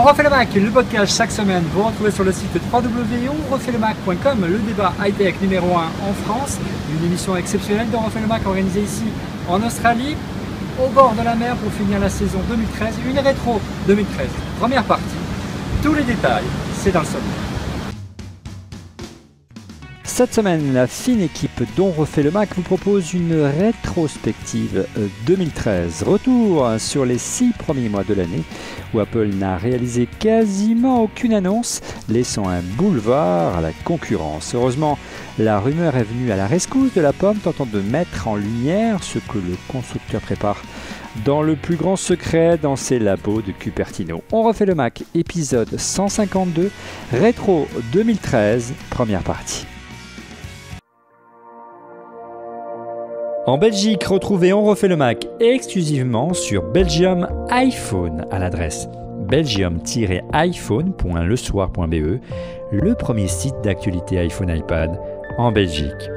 refait le Mac, le podcast chaque semaine. Vous retrouvez sur le site www.onrefaitlemac.com le débat high-tech numéro 1 en France. Une émission exceptionnelle de On refait le Mac organisée ici en Australie, au bord de la mer pour finir la saison 2013. Une rétro 2013, première partie. Tous les détails, c'est dans le sommaire. Cette semaine, la fine équipe d'On refait le Mac vous propose une rétrospective 2013. Retour sur les 6 premiers mois de l'année où Apple n'a réalisé quasiment aucune annonce, laissant un boulevard à la concurrence. Heureusement, la rumeur est venue à la rescousse de la pomme, tentant de mettre en lumière ce que le constructeur prépare dans le plus grand secret dans ses labos de Cupertino. On refait le Mac, épisode 152, rétro 2013, première partie. En Belgique, retrouvez On refait le Mac exclusivement sur Belgium iPhone à l'adresse belgium-iphone.lesoir.be, le premier site d'actualité iPhone iPad en Belgique.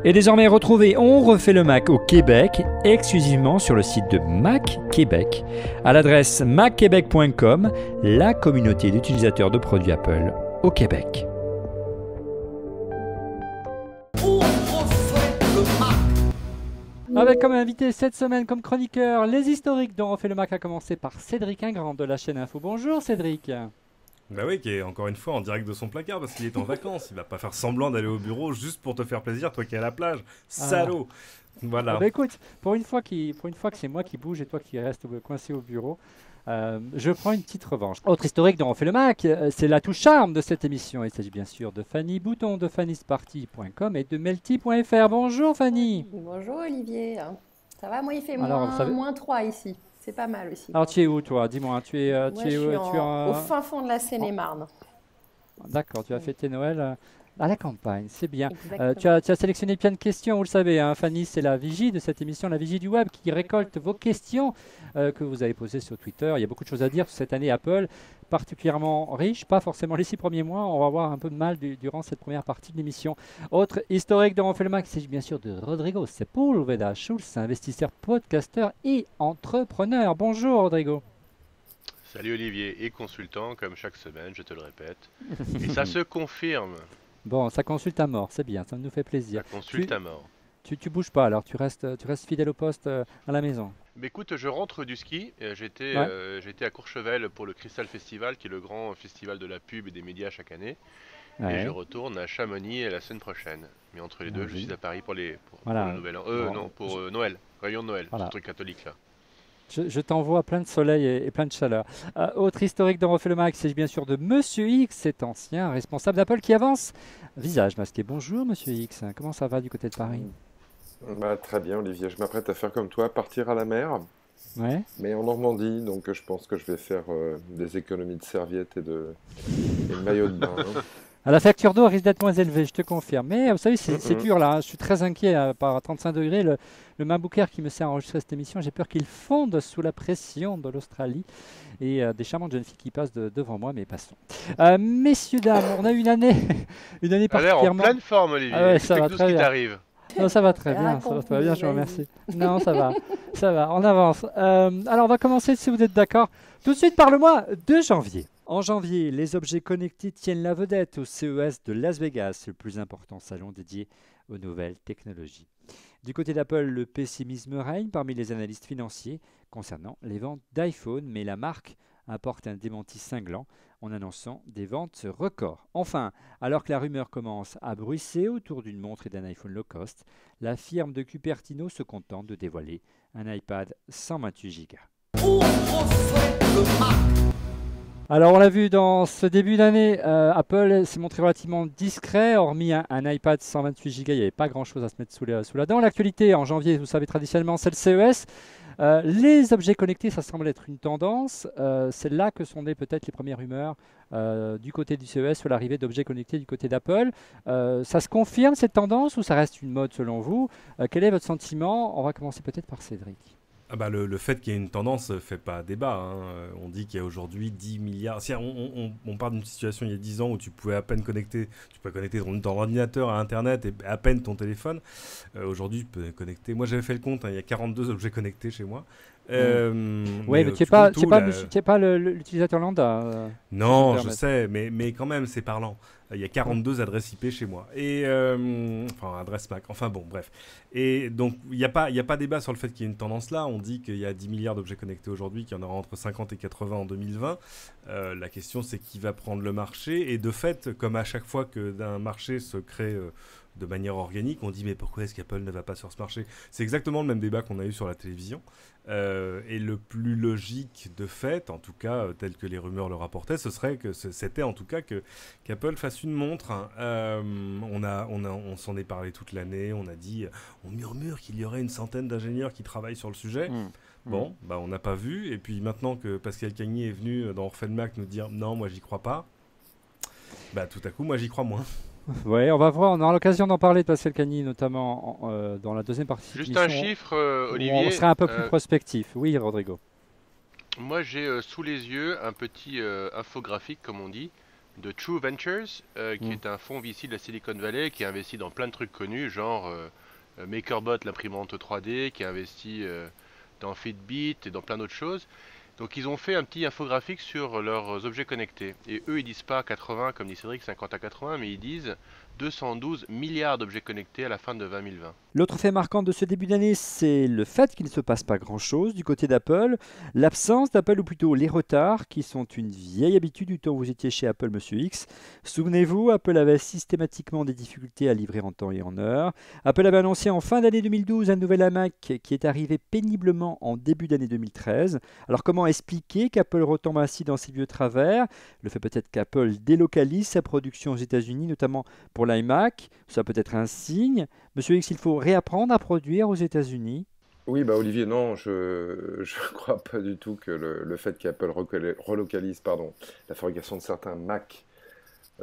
Et désormais, retrouvez On refait le Mac au Québec exclusivement sur le site de Mac Québec à l'adresse macquebec.com, la communauté d'utilisateurs de produits Apple au Québec. Avec comme invité cette semaine, comme chroniqueur, les historiques dont on refait le Mac, à commencer par Cédric Ingrand de la chaîne Info. Bonjour Cédric. Bah oui, qui est encore une fois en direct de son placard parce qu'il est en vacances. Il va pas faire semblant d'aller au bureau juste pour te faire plaisir, toi qui es à la plage. Salaud. Voilà. Bah écoute, pour une fois que c'est moi qui bouge et toi qui reste coincé au bureau, je prends une petite revanche. Autre historique dont on fait le Mac, c'est la touche charme de cette émission. Il s'agit bien sûr de Fanny Bouton de fannysparty.com et de melty.fr. Bonjour Fanny. Bonjour Olivier. Ça va? Moi il fait Alors, moins 3 ici. C'est pas mal aussi. Alors tu es où toi? Dis-moi, tu es au fin fond de la Seine-et-Marne. D'accord, tu as fêté Noël à la campagne, c'est bien. Tu as sélectionné plein de questions, vous le savez. Hein. Fanny, c'est la vigie de cette émission, la vigie du web, qui récolte vos questions que vous avez posées sur Twitter. Il y a beaucoup de choses à dire sur cette année Apple, particulièrement riche, pas forcément les 6 premiers mois. On va avoir un peu de mal durant cette première partie de l'émission. Autre historique dont on fait le Mac, il s'agit bien sûr de Rodrigo Sepúlveda Schultz, investisseur, podcasteur et entrepreneur. Bonjour Rodrigo. Salut Olivier, et consultant comme chaque semaine, je te le répète. Et ça se confirme. Bon, ça consulte à mort, c'est bien, ça nous fait plaisir. Ça consulte à mort. Tu bouges pas alors, tu restes fidèle au poste à la maison. Mais écoute, je rentre du ski. J'étais à Courchevel pour le Crystal Festival, qui est le grand festival de la pub et des médias chaque année. Ouais. Et je retourne à Chamonix la semaine prochaine. Mais entre les deux, je suis à Paris pour le Nouvel An. Pour Noël, réveillon de Noël, ce truc catholique là. Je t'envoie plein de soleil et plein de chaleur. Autre historique dont on refait le Mac, c'est bien sûr de Monsieur X, cet ancien responsable d'Apple qui avance. Visage masqué. Bonjour Monsieur X, comment ça va du côté de Paris? Très bien Olivier, je m'apprête à faire comme toi, partir à la mer. Ouais. Mais en Normandie, donc je pense que je vais faire des économies de serviettes et de maillots de bain. Hein. La facture d'eau risque d'être moins élevée, je te confirme. Mais vous savez, c'est dur là. Hein. Je suis très inquiet par 35 degrés. Le MacBook Air qui me sert à enregistrer cette émission, j'ai peur qu'il fonde sous la pression de l'Australie et des charmantes jeunes filles qui passent devant moi, mais passons. Messieurs, dames, on a une année particulièrement... en pleine forme, Olivier. Ah ouais, ça va très bien. Non, ça va très bien, ça va bien, je vous remercie. Non, ça va, on avance. Alors, on va commencer, si vous êtes d'accord, tout de suite par le mois de janvier. En janvier, les objets connectés tiennent la vedette au CES de Las Vegas, le plus important salon dédié aux nouvelles technologies. Du côté d'Apple, le pessimisme règne parmi les analystes financiers concernant les ventes d'iPhone, mais la marque apporte un démenti cinglant en annonçant des ventes records. Enfin, alors que la rumeur commence à bruisser autour d'une montre et d'un iPhone low cost, la firme de Cupertino se contente de dévoiler un iPad 128 Go. Alors on l'a vu dans ce début d'année, Apple s'est montré relativement discret, hormis un iPad 128 Go, il n'y avait pas grand chose à se mettre sous la dent. L'actualité en janvier, vous savez traditionnellement, c'est le CES. Les objets connectés, ça semble être une tendance. C'est là que sont nées peut-être les premières rumeurs du côté du CES sur l'arrivée d'objets connectés du côté d'Apple. Ça se confirme cette tendance ou ça reste une mode selon vous? Quel est votre sentiment? On va commencer peut-être par Cédric. Le fait qu'il y ait une tendance ne fait pas débat. Hein. On dit qu'il y a aujourd'hui 10 milliards. Si on part d'une situation il y a 10 ans où tu pouvais à peine connecter ton ordinateur à Internet et à peine ton téléphone. Aujourd'hui, tu peux connecter. Moi, j'avais fait le compte, il y a 42 objets connectés chez moi. Oui, mais tu n'es pas l'utilisateur lambda. Non, je sais, mais quand même, c'est parlant. Il y a 42 adresses IP chez moi. Adresses Mac. Enfin bon, bref. Et donc, il n'y a pas débat sur le fait qu'il y ait une tendance là. On dit qu'il y a 10 milliards d'objets connectés aujourd'hui, qu'il y en aura entre 50 et 80 en 2020. La question, c'est qui va prendre le marché. Et de fait, comme à chaque fois que d'un marché se crée de manière organique, on dit mais pourquoi est-ce qu'Apple ne va pas sur ce marché? C'est exactement le même débat qu'on a eu sur la télévision. Et le plus logique de fait, en tout cas tel que les rumeurs le rapportaient, ce serait que c'était en tout cas qu'Apple fasse une montre. Hein. On s'en est parlé toute l'année. On a dit, on murmure qu'il y aurait une centaine d'ingénieurs qui travaillent sur le sujet. Bon, on n'a pas vu. Et puis maintenant que Pascal Cagny est venu dans On refait le Mac nous dire non, moi j'y crois pas. Tout à coup, moi j'y crois moins. Oui, on va voir, on aura l'occasion d'en parler de Pascal Cagny, notamment dans la deuxième partie. Juste un chiffre, Olivier. On sera un peu plus prospectif. Oui, Rodrigo. Moi, j'ai sous les yeux un petit infographique, comme on dit, de True Ventures, qui est un fonds VC de la Silicon Valley, qui investit dans plein de trucs connus, genre MakerBot, l'imprimante 3D, qui investit dans Fitbit et dans plein d'autres choses. Donc ils ont fait un petit infographique sur leurs objets connectés. Et eux, ils disent pas 80 comme dit Cédric, 50 à 80, mais ils disent 212 milliards d'objets connectés à la fin de 2020. L'autre fait marquant de ce début d'année, c'est le fait qu'il ne se passe pas grand-chose du côté d'Apple. L'absence d'Apple, ou plutôt les retards, qui sont une vieille habitude du temps où vous étiez chez Apple, Monsieur X. Souvenez-vous, Apple avait systématiquement des difficultés à livrer en temps et en heure. Apple avait annoncé en fin d'année 2012 un nouvel iMac qui est arrivé péniblement en début d'année 2013. Alors comment expliquer qu'Apple retombe ainsi dans ses vieux travers? Le fait peut-être qu'Apple délocalise sa production aux États-Unis, notamment pour l'iMac, ça peut être un signe. Monsieur X, il faut réapprendre à produire aux États-Unis. Oui, Olivier, non, je ne crois pas du tout que le fait qu'Apple relocalise la fabrication de certains Mac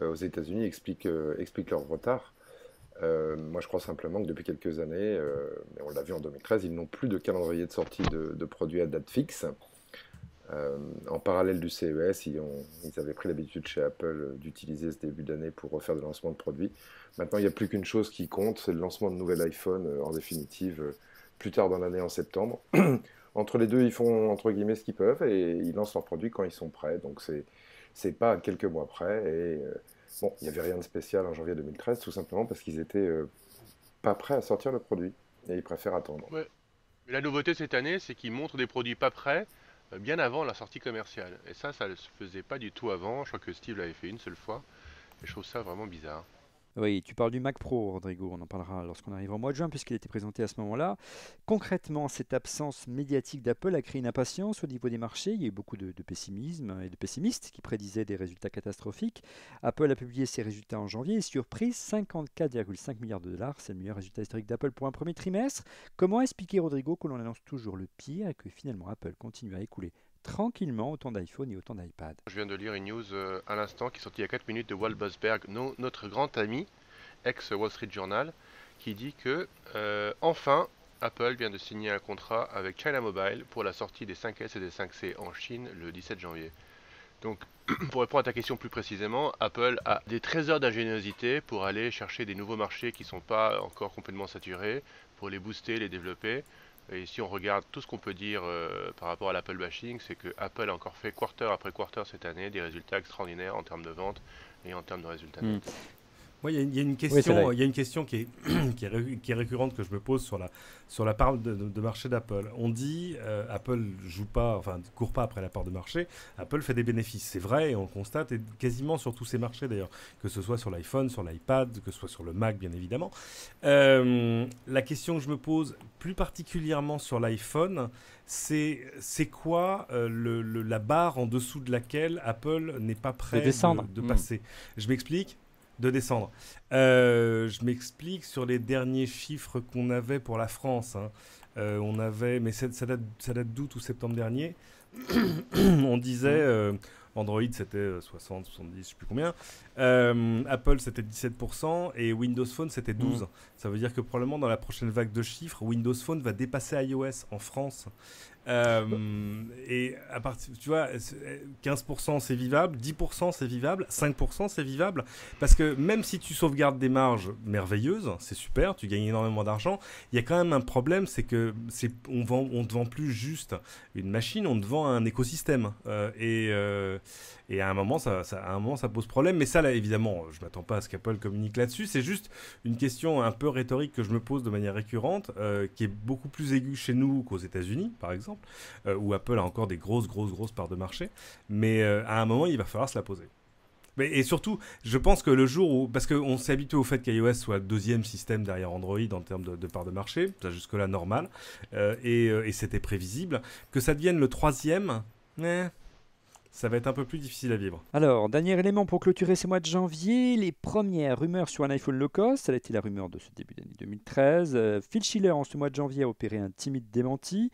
aux États-Unis explique leur retard. Moi, je crois simplement que depuis quelques années, on l'a vu en 2013, ils n'ont plus de calendrier de sortie de produits à date fixe. En parallèle du CES, ils avaient pris l'habitude chez Apple d'utiliser ce début d'année pour refaire des lancements de produits. Maintenant, il n'y a plus qu'une chose qui compte, c'est le lancement de nouvel iPhone, en définitive, plus tard dans l'année, en septembre. Entre les deux, ils font, entre guillemets, ce qu'ils peuvent et ils lancent leurs produits quand ils sont prêts. Donc, c'est pas quelques mois près. Et il n'y avait rien de spécial en janvier 2013, tout simplement parce qu'ils étaient pas prêts à sortir le produit. Et ils préfèrent attendre. Ouais. Mais la nouveauté cette année, c'est qu'ils montrent des produits pas prêts bien avant la sortie commerciale. Et ça ne se faisait pas du tout avant. Je crois que Steve l'avait fait une seule fois. Et je trouve ça vraiment bizarre. Oui, tu parles du Mac Pro, Rodrigo. On en parlera lorsqu'on arrive au mois de juin, puisqu'il a été présenté à ce moment-là. Concrètement, cette absence médiatique d'Apple a créé une impatience au niveau des marchés. Il y a eu beaucoup de pessimisme et de pessimistes qui prédisaient des résultats catastrophiques. Apple a publié ses résultats en janvier et surprise, 54,5 milliards de dollars. C'est le meilleur résultat historique d'Apple pour un premier trimestre. Comment expliquer, Rodrigo, que l'on annonce toujours le pire et que finalement Apple continue à écouler tranquillement autant d'iPhone et autant d'iPad? Je viens de lire une news à l'instant qui est sortie il y a 4 minutes de Walt Buzzberg, notre grand ami, ex-Wall Street Journal, qui dit que enfin Apple vient de signer un contrat avec China Mobile pour la sortie des 5S et des 5C en Chine le 17 janvier. Donc pour répondre à ta question plus précisément, Apple a des trésors d'ingéniosité pour aller chercher des nouveaux marchés qui ne sont pas encore complètement saturés, pour les booster, les développer. Et si on regarde tout ce qu'on peut dire par rapport à l'Apple bashing, c'est que Apple a encore fait quarter après quarter cette année des résultats extraordinaires en termes de vente et en termes de résultats nets. Moi, il y a une question qui est récurrente que je me pose sur la part de marché d'Apple. On dit Apple court pas après la part de marché. Apple fait des bénéfices, c'est vrai, et on le constate, et quasiment sur tous ces marchés d'ailleurs, que ce soit sur l'iPhone, sur l'iPad, que ce soit sur le Mac, bien évidemment. La question que je me pose plus particulièrement sur l'iPhone, c'est quoi la barre en dessous de laquelle Apple n'est pas prêt de passer. Je m'explique. De descendre. Je m'explique sur les derniers chiffres qu'on avait pour la France. Mais ça date d'août ou septembre dernier. On disait Android, c'était 60, 70, je sais plus combien. Apple, c'était 17%. Et Windows Phone, c'était 12%. Ça veut dire que probablement, dans la prochaine vague de chiffres, Windows Phone va dépasser iOS en France. Et à partir, tu vois, 15% c'est vivable, 10% c'est vivable, 5% c'est vivable, parce que même si tu sauvegardes des marges merveilleuses, c'est super, tu gagnes énormément d'argent, il y a quand même un problème, c'est que on te vend plus juste une machine, on te vend un écosystème, et à un moment ça pose problème. Mais ça, là, évidemment, je m'attends pas à ce qu'Apple communique là-dessus, c'est juste une question un peu rhétorique que je me pose de manière récurrente, qui est beaucoup plus aiguë chez nous qu'aux États-Unis, par exemple, où Apple a encore des grosses parts de marché, mais à un moment il va falloir se la poser. Et surtout, je pense que le jour où, parce qu'on s'est habitué au fait qu'iOS soit le deuxième système derrière Android en termes de part de marché, ça jusque-là normal, et c'était prévisible, que ça devienne le troisième, ça va être un peu plus difficile à vivre. Alors, dernier élément pour clôturer ce mois de janvier, les premières rumeurs sur un iPhone low cost, ça a été la rumeur de ce début d'année 2013. Phil Schiller, en ce mois de janvier, a opéré un timide démenti,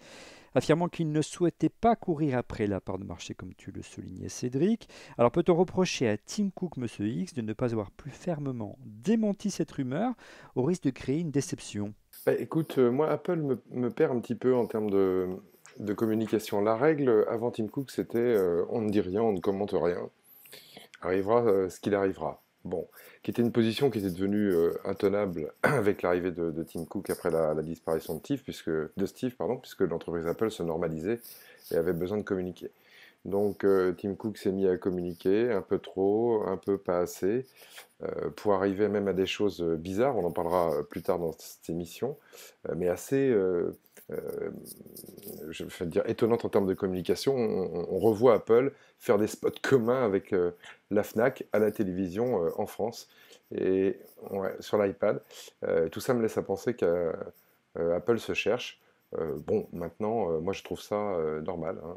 affirmant qu'il ne souhaitait pas courir après la part de marché, comme tu le soulignais, Cédric. Alors, peut-on reprocher à Tim Cook, Monsieur X, de ne pas avoir plus fermement démenti cette rumeur, au risque de créer une déception? Écoute, moi, Apple me perd un petit peu en termes de communication. La règle avant Tim Cook, c'était on ne dit rien, on ne commente rien. Arrivera ce qu'il arrivera. Bon, qui était une position qui était devenue intenable avec l'arrivée de Tim Cook après la disparition de Steve, puisque l'entreprise Apple se normalisait et avait besoin de communiquer. Donc Tim Cook s'est mis à communiquer un peu trop, un peu pas assez, pour arriver même à des choses bizarres, on en parlera plus tard dans cette émission, mais assez, je vais dire, étonnantes en termes de communication. On revoit Apple faire des spots communs avec la Fnac à la télévision en France, et sur l'iPad. Tout ça me laisse à penser qu'Apple se cherche. Bon, maintenant, moi je trouve ça normal, hein.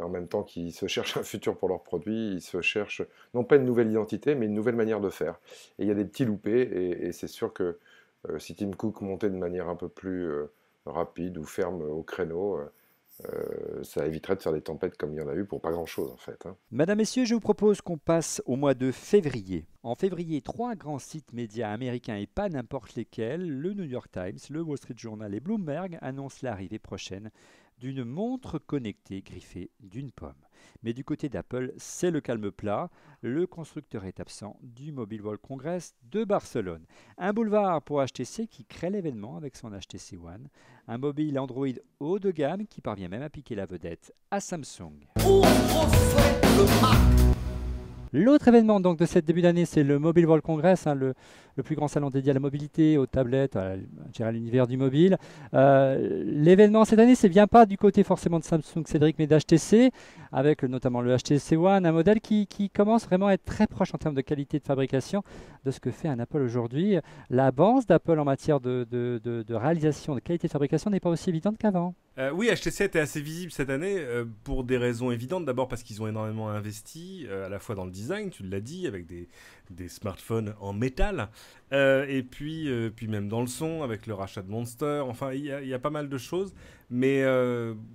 En même temps qu'ils se cherchent un futur pour leurs produits, ils se cherchent non pas une nouvelle identité, mais une nouvelle manière de faire. Et il y a des petits loupés, et c'est sûr que si Tim Cook montait de manière un peu plus rapide ou ferme au créneau, ça éviterait de faire des tempêtes comme il y en a eu pour pas grand-chose en fait, hein. Madame, Messieurs, je vous propose qu'on passe au mois de février. En février, 3 grands sites médias américains et pas n'importe lesquels, le New York Times, le Wall Street Journal et Bloomberg, annoncent l'arrivée prochaine d'une montre connectée griffée d'une pomme. Mais du côté d'Apple, c'est le calme plat. Le constructeur est absent du Mobile World Congress de Barcelone. Un boulevard pour HTC qui crée l'événement avec son HTC One. Un mobile Android haut de gamme qui parvient même à piquer la vedette à Samsung. L'autre événement donc, de cette début d'année, c'est le Mobile World Congress, hein, le plus grand salon dédié à la mobilité, aux tablettes, à l'univers du mobile. L'événement cette année, c'est bien pas du côté forcément de Samsung, Cédric, mais d'HTC, avec notamment le HTC One, un modèle qui commence vraiment à être très proche en termes de qualité de fabrication de ce que fait un Apple aujourd'hui. L'avance d'Apple en matière de réalisation, de qualité de fabrication n'est pas aussi évidente qu'avant. Oui, HTC était assez visible cette année pour des raisons évidentes. D'abord parce qu'ils ont énormément investi, à la fois dans le design, tu l'as dit, avec des smartphones en métal, et puis même dans le son, avec le rachat de Monster. Enfin, il y a pas mal de choses. Mais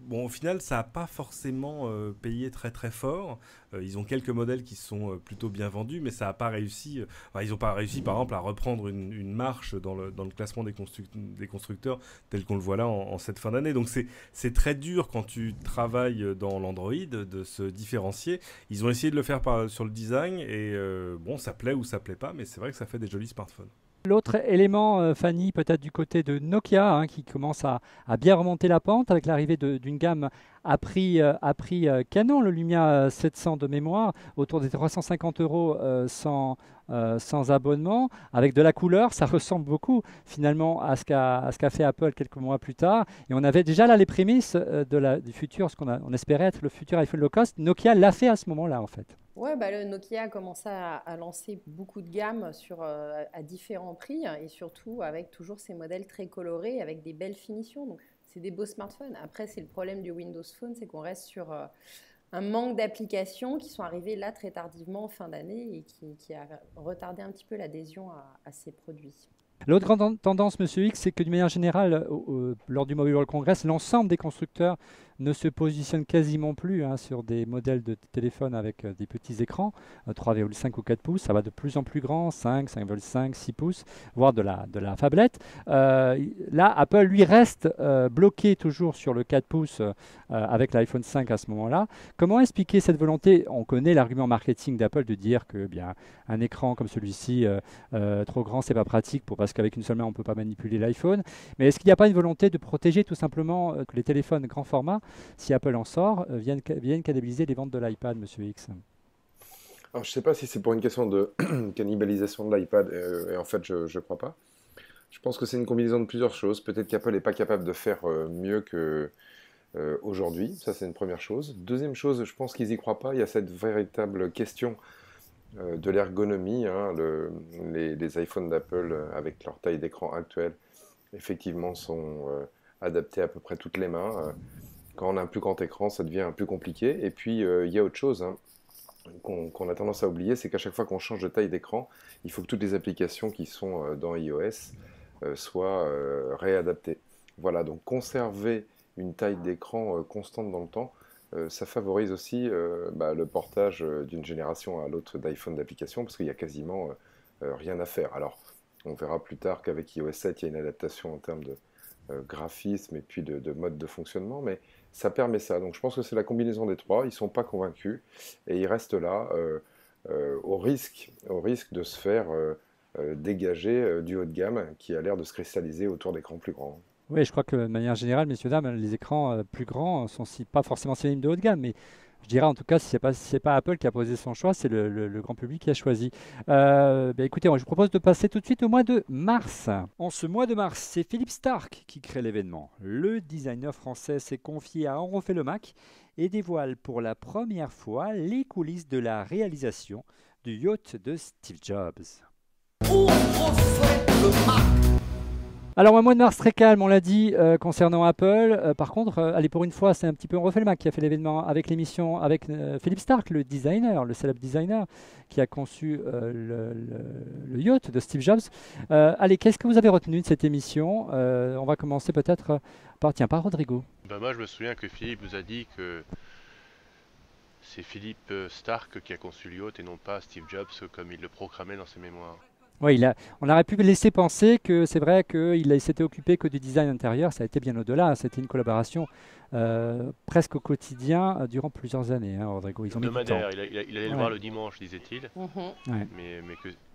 bon, au final, ça n'a pas forcément payé très très fort. Ils ont quelques modèles qui sont plutôt bien vendus, mais ça n'a pas réussi. Ils n'ont pas réussi, par exemple, à reprendre une marche dans le classement des constructeurs tel qu'on le voit là en cette fin d'année. Donc c'est très dur quand tu travailles dans l'Android de se différencier. Ils ont essayé de le faire sur le design et bon, ça plaît ou ça plaît pas, mais c'est vrai que ça fait des jolis smartphones. L'autre élément, Fanny, peut-être du côté de Nokia, hein, qui commence à bien remonter la pente avec l'arrivée d'une gamme à prix canon, le Lumia 700 de mémoire, autour des 350 € sans abonnement, avec de la couleur. Ça ressemble beaucoup finalement à ce qu'a fait Apple quelques mois plus tard. Et on avait déjà là les prémices du futur, on espérait être le futur iPhone low cost. Nokia l'a fait à ce moment-là en fait. Ouais, le Nokia a commencé à lancer beaucoup de gammes à différents prix et surtout avec toujours ces modèles très colorés avec des belles finitions. Donc, c'est des beaux smartphones. Après, c'est le problème du Windows Phone, c'est qu'on reste sur un manque d'applications qui sont arrivées là très tardivement en fin d'année et qui a retardé un petit peu l'adhésion à ces produits. L'autre grande tendance, Monsieur X, c'est que d'une manière générale, lors du Mobile World Congress, l'ensemble des constructeurs ne se positionne quasiment plus sur des modèles de téléphone avec des petits écrans, 3,5 ou 4 pouces, ça va de plus en plus grand, 5, 5,5, 6 pouces, voire de la phablette. Là, Apple, lui, reste bloqué toujours sur le 4 pouces avec l'iPhone 5 à ce moment-là. Comment expliquer cette volonté? On connaît l'argument marketing d'Apple de dire que un écran comme celui-ci, trop grand, c'est pas pratique parce qu'avec une seule main, on ne peut pas manipuler l'iPhone. Mais est-ce qu'il n'y a pas une volonté de protéger tout simplement que les téléphones grand format, si Apple en sort, viennent cannibaliser les ventes de l'iPad, Monsieur X? Alors, je ne sais pas si c'est pour une question de cannibalisation de l'iPad, et en fait, je ne crois pas. Je pense que c'est une combinaison de plusieurs choses. Peut-être qu'Apple n'est pas capable de faire mieux que aujourd'hui. Ça, c'est une première chose. Deuxième chose, je pense qu'ils n'y croient pas. Il y a cette véritable question de l'ergonomie. Les iPhones d'Apple, avec leur taille d'écran actuelle, effectivement, sont adaptés à peu près toutes les mains. Quand on a un plus grand écran, ça devient un peu compliqué. Et puis, il y a autre chose qu'on a tendance à oublier, c'est qu'à chaque fois qu'on change de taille d'écran, il faut que toutes les applications qui sont dans iOS soient réadaptées. Voilà, donc conserver une taille d'écran constante dans le temps, ça favorise aussi le portage d'une génération à l'autre d'iPhone d'applications, parce qu'il n'y a quasiment rien à faire. Alors, on verra plus tard qu'avec iOS 7, il y a une adaptation en termes de graphisme et puis de mode de fonctionnement, mais ça permet ça. Donc je pense que c'est la combinaison des trois. Ils ne sont pas convaincus et ils restent là au risque de se faire dégager du haut de gamme qui a l'air de se cristalliser autour d'écrans plus grands. Oui, je crois que de manière générale, messieurs, dames, les écrans plus grands sont pas forcément synonymes de haut de gamme, mais je dirais en tout cas, si ce n'est pas Apple qui a posé son choix, c'est le grand public qui a choisi. Écoutez, je vous propose de passer tout de suite au mois de mars. En ce mois de mars, c'est Philippe Starck qui crée l'événement. Le designer français s'est confié à On refait le Mac et dévoile pour la première fois les coulisses de la réalisation du yacht de Steve Jobs. On refait le Mac. Alors, un mois de mars très calme, on l'a dit, concernant Apple. Par contre, allez, pour une fois, c'est un petit peu On refait le Mac qui a fait l'événement avec l'émission avec Philippe Starck, le designer, le célèbre designer qui a conçu le yacht de Steve Jobs. Allez, qu'est-ce que vous avez retenu de cette émission? On va commencer peut-être par Rodrigo. Moi, je me souviens que Philippe nous a dit que c'est Philippe Starck qui a conçu le yacht et non pas Steve Jobs comme il le proclamait dans ses mémoires. Oui, on aurait pu laisser penser que c'est vrai qu'il s'était occupé que du design intérieur, ça a été bien au-delà, c'était une collaboration presque au quotidien durant plusieurs années, Rodrigo. Ils ont mis du temps. Il allait le voir le dimanche, disait-il,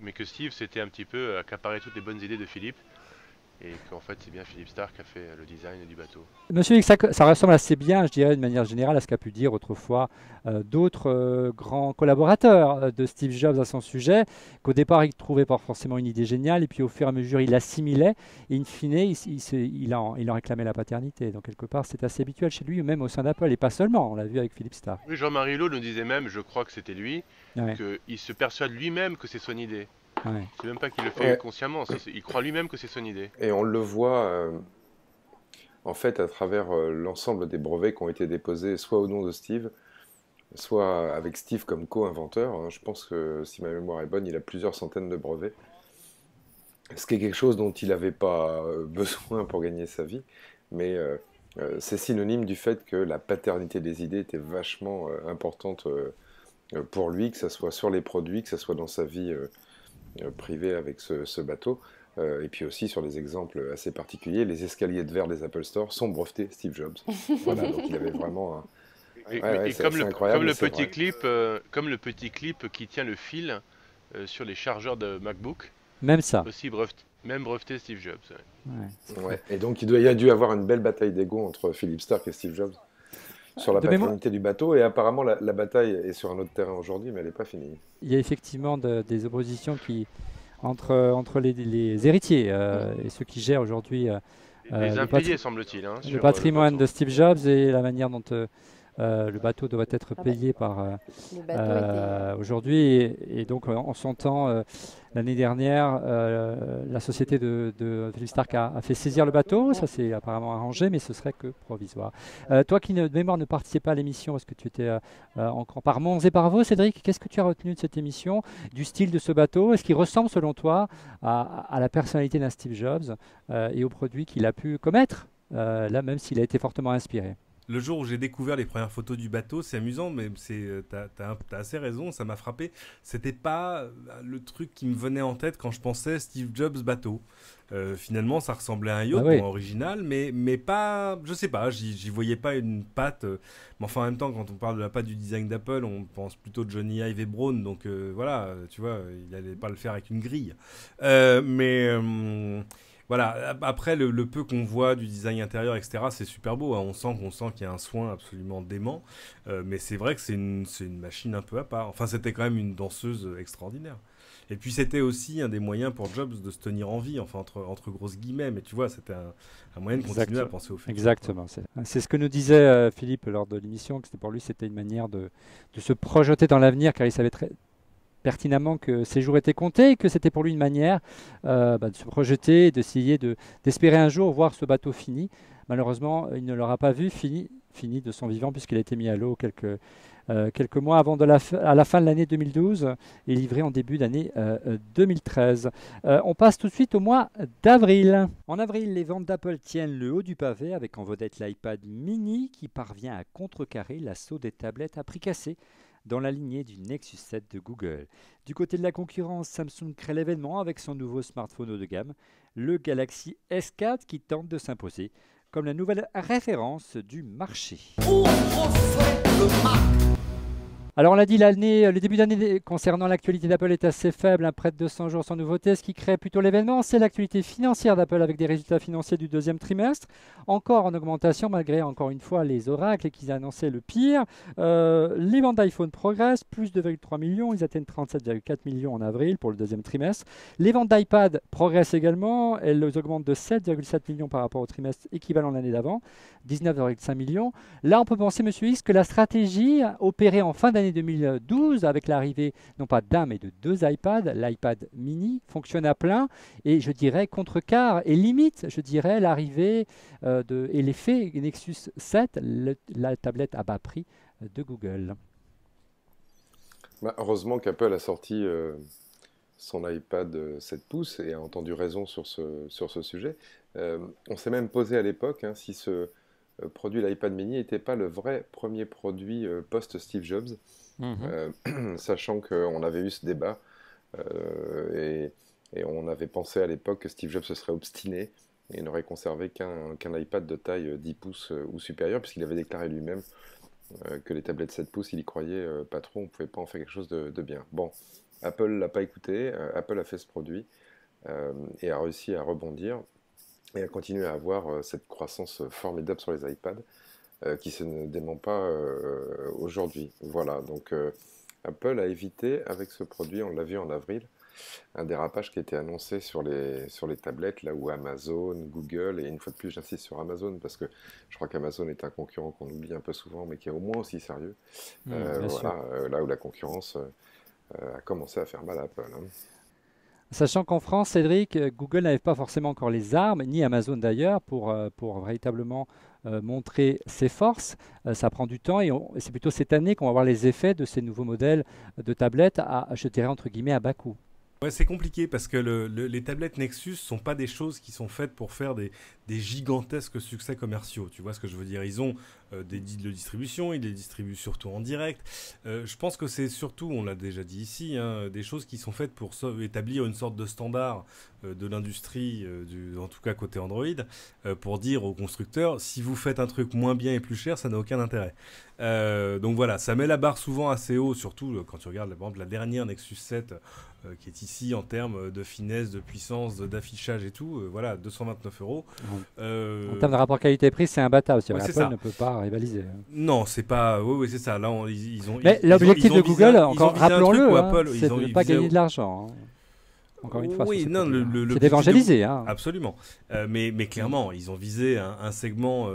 mais que Steve s'était un petit peu accaparé toutes les bonnes idées de Philippe, et qu'en fait c'est bien Philippe Starck qui a fait le design du bateau. Monsieur X, ça ressemble assez bien, je dirais, de manière générale, à ce qu'a pu dire autrefois d'autres grands collaborateurs de Steve Jobs à son sujet, qu'au départ il trouvait pas forcément une idée géniale, et puis au fur et à mesure il l'assimilait, et in fine il en réclamait la paternité. Donc quelque part c'est assez habituel chez lui, même au sein d'Apple, et pas seulement, on l'a vu avec Philippe Starck. Oui, Jean-Marie Lowe nous disait même, je crois que c'était lui, qu'il se persuade lui-même que c'est son idée. C'est même pas qu'il le fait consciemment, il croit lui-même que c'est son idée. Et on le voit en fait à travers l'ensemble des brevets qui ont été déposés soit au nom de Steve, soit avec Steve comme co-inventeur. Je pense que si ma mémoire est bonne, il a plusieurs centaines de brevets. Ce qui est quelque chose dont il n'avait pas besoin pour gagner sa vie, mais c'est synonyme du fait que la paternité des idées était vachement importante pour lui, que ce soit sur les produits, que ce soit dans sa vie privé avec ce bateau, et puis aussi sur des exemples assez particuliers, les escaliers de verre des Apple Store sont brevetés Steve Jobs. Voilà, donc il avait vraiment comme le petit clip qui tient le fil sur les chargeurs de MacBook. Même ça. Aussi même breveté Steve Jobs. Et donc il a dû avoir une belle bataille d'ego entre Philippe Starck et Steve Jobs sur la paternité du bateau, et apparemment la bataille est sur un autre terrain aujourd'hui, mais elle n'est pas finie. Il y a effectivement des oppositions entre les héritiers et ceux qui gèrent aujourd'hui les impayés, semble-t-il. Le patrimoine de Steve Jobs et la manière dont le bateau doit être payé aujourd'hui. Et donc, en son temps, l'année dernière, la société de Philippe Starck a fait saisir le bateau. Ça s'est apparemment arrangé, mais ce serait que provisoire. Toi qui, de mémoire, ne participais pas à l'émission parce que tu étais encore par Mons et par Vaux, Cédric, qu'est-ce que tu as retenu de cette émission, du style de ce bateau? Est-ce qu'il ressemble, selon toi, à la personnalité d'un Steve Jobs et aux produits qu'il a pu commettre, là, même s'il a été fortement inspiré? le jour où j'ai découvert les premières photos du bateau, c'est amusant, mais t'as assez raison, ça m'a frappé. C'était pas le truc qui me venait en tête quand je pensais Steve Jobs bateau. Finalement, ça ressemblait à un yacht, original, mais pas, je sais pas, j'y voyais pas une patte. Mais enfin, en même temps, quand on parle de la patte du design d'Apple, on pense plutôt de Johnny Ive et Braun, donc voilà, tu vois, il allait pas le faire avec une grille. Voilà, après le peu qu'on voit du design intérieur, etc., c'est super beau, hein. On sent qu'il y a un soin absolument dément, mais c'est vrai que c'est une machine un peu à part. Enfin, c'était quand même une danseuse extraordinaire. Et puis c'était aussi un des moyens pour Jobs de se tenir en vie, enfin entre grosses guillemets, mais tu vois, c'était un moyen de continuer à penser au futur. Exactement, c'est ce que nous disait Philippe lors de l'émission, que pour lui c'était une manière de se projeter dans l'avenir, car il savait très pertinemment que ses jours étaient comptés et que c'était pour lui une manière de se projeter et d'essayer d'espérer un jour voir ce bateau fini. Malheureusement, il ne l'aura pas vu fini de son vivant, puisqu'il a été mis à l'eau quelques mois avant à la fin de l'année 2012 et livré en début d'année 2013. On passe tout de suite au mois d'avril. En avril, les ventes d'Apple tiennent le haut du pavé avec en vedette l'iPad mini qui parvient à contrecarrer l'assaut des tablettes à prix cassé dans la lignée du Nexus 7 de Google. Du côté de la concurrence, Samsung crée l'événement avec son nouveau smartphone haut de gamme, le Galaxy S4 qui tente de s'imposer comme la nouvelle référence du marché. Alors on l'a dit, le début d'année concernant l'actualité d'Apple est assez faible, près de 200 jours sans nouveauté. Ce qui crée plutôt l'événement, c'est l'actualité financière d'Apple avec des résultats financiers du deuxième trimestre, encore en augmentation malgré encore une fois les oracles qui annonçaient le pire. Les ventes d'iPhone progressent, plus de 2,3 millions, ils atteignent 37,4 millions en avril pour le deuxième trimestre. Les ventes d'iPad progressent également, elles augmentent de 7,7 millions par rapport au trimestre équivalent l'année d'avant, 19,5 millions. Là on peut penser, Monsieur X, que la stratégie opérée en fin d'année 2012 avec l'arrivée non pas d'un mais de deux iPads, l'iPad mini fonctionne à plein et je dirais contrecarre et limite, je dirais, l'arrivée et l'effet Nexus 7, la tablette à bas prix de Google. Heureusement qu'Apple a sorti son iPad 7 pouces et a entendu raison sur ce sujet. On s'est même posé à l'époque si ce produit, l'iPad mini, n'était pas le vrai premier produit post-Steve Jobs, sachant qu'on avait eu ce débat et on avait pensé à l'époque que Steve Jobs se serait obstiné et n'aurait conservé qu'un iPad de taille 10 pouces ou supérieur, puisqu'il avait déclaré lui-même que les tablettes 7 pouces, il y croyait pas trop, on ne pouvait pas en faire quelque chose de bien. Bon, Apple ne l'a pas écouté, Apple a fait ce produit et a réussi à rebondir et à continuer à avoir cette croissance formidable sur les iPads qui se ne dément pas aujourd'hui. Voilà, donc Apple a évité avec ce produit, on l'a vu en avril, un dérapage qui a été annoncé sur les tablettes, là où Amazon, Google, et une fois de plus j'insiste sur Amazon parce que je crois qu'Amazon est un concurrent qu'on oublie un peu souvent mais qui est au moins aussi sérieux. Là où la concurrence a commencé à faire mal à Apple. Sachant qu'en France, Cédric, Google n'avait pas forcément encore les armes, ni Amazon d'ailleurs, pour véritablement montrer ses forces. Ça prend du temps et c'est plutôt cette année qu'on va voir les effets de ces nouveaux modèles de tablettes je dirais entre guillemets à bas coût. Ouais, c'est compliqué parce que les tablettes Nexus sont pas des choses qui sont faites pour faire des gigantesques succès commerciaux. Tu vois ce que je veux dire? Ils ont des deals de distribution, ils les distribuent surtout en direct. Je pense que c'est surtout, on l'a déjà dit ici, des choses qui sont faites pour établir une sorte de standard de l'industrie, en tout cas côté Android, pour dire aux constructeurs, si vous faites un truc moins bien et plus cher, ça n'a aucun intérêt. Donc voilà, ça met la barre souvent assez haut, surtout quand tu regardes par exemple la dernière Nexus 7 qui est ici en termes de finesse, de puissance, d'affichage et tout, voilà, 229 €. En termes de rapport qualité-prix, c'est imbattable. Ouais, Apple ne peut pas rivaliser. Non, c'est pas. Oui, c'est ça. Là, ils ont. Mais l'objectif de Google, encore rappelons-le, c'est de ne pas gagner de hein. l'argent. Encore une fois, oui, c'est d'évangéliser. Absolument. Mais clairement, ils ont visé un segment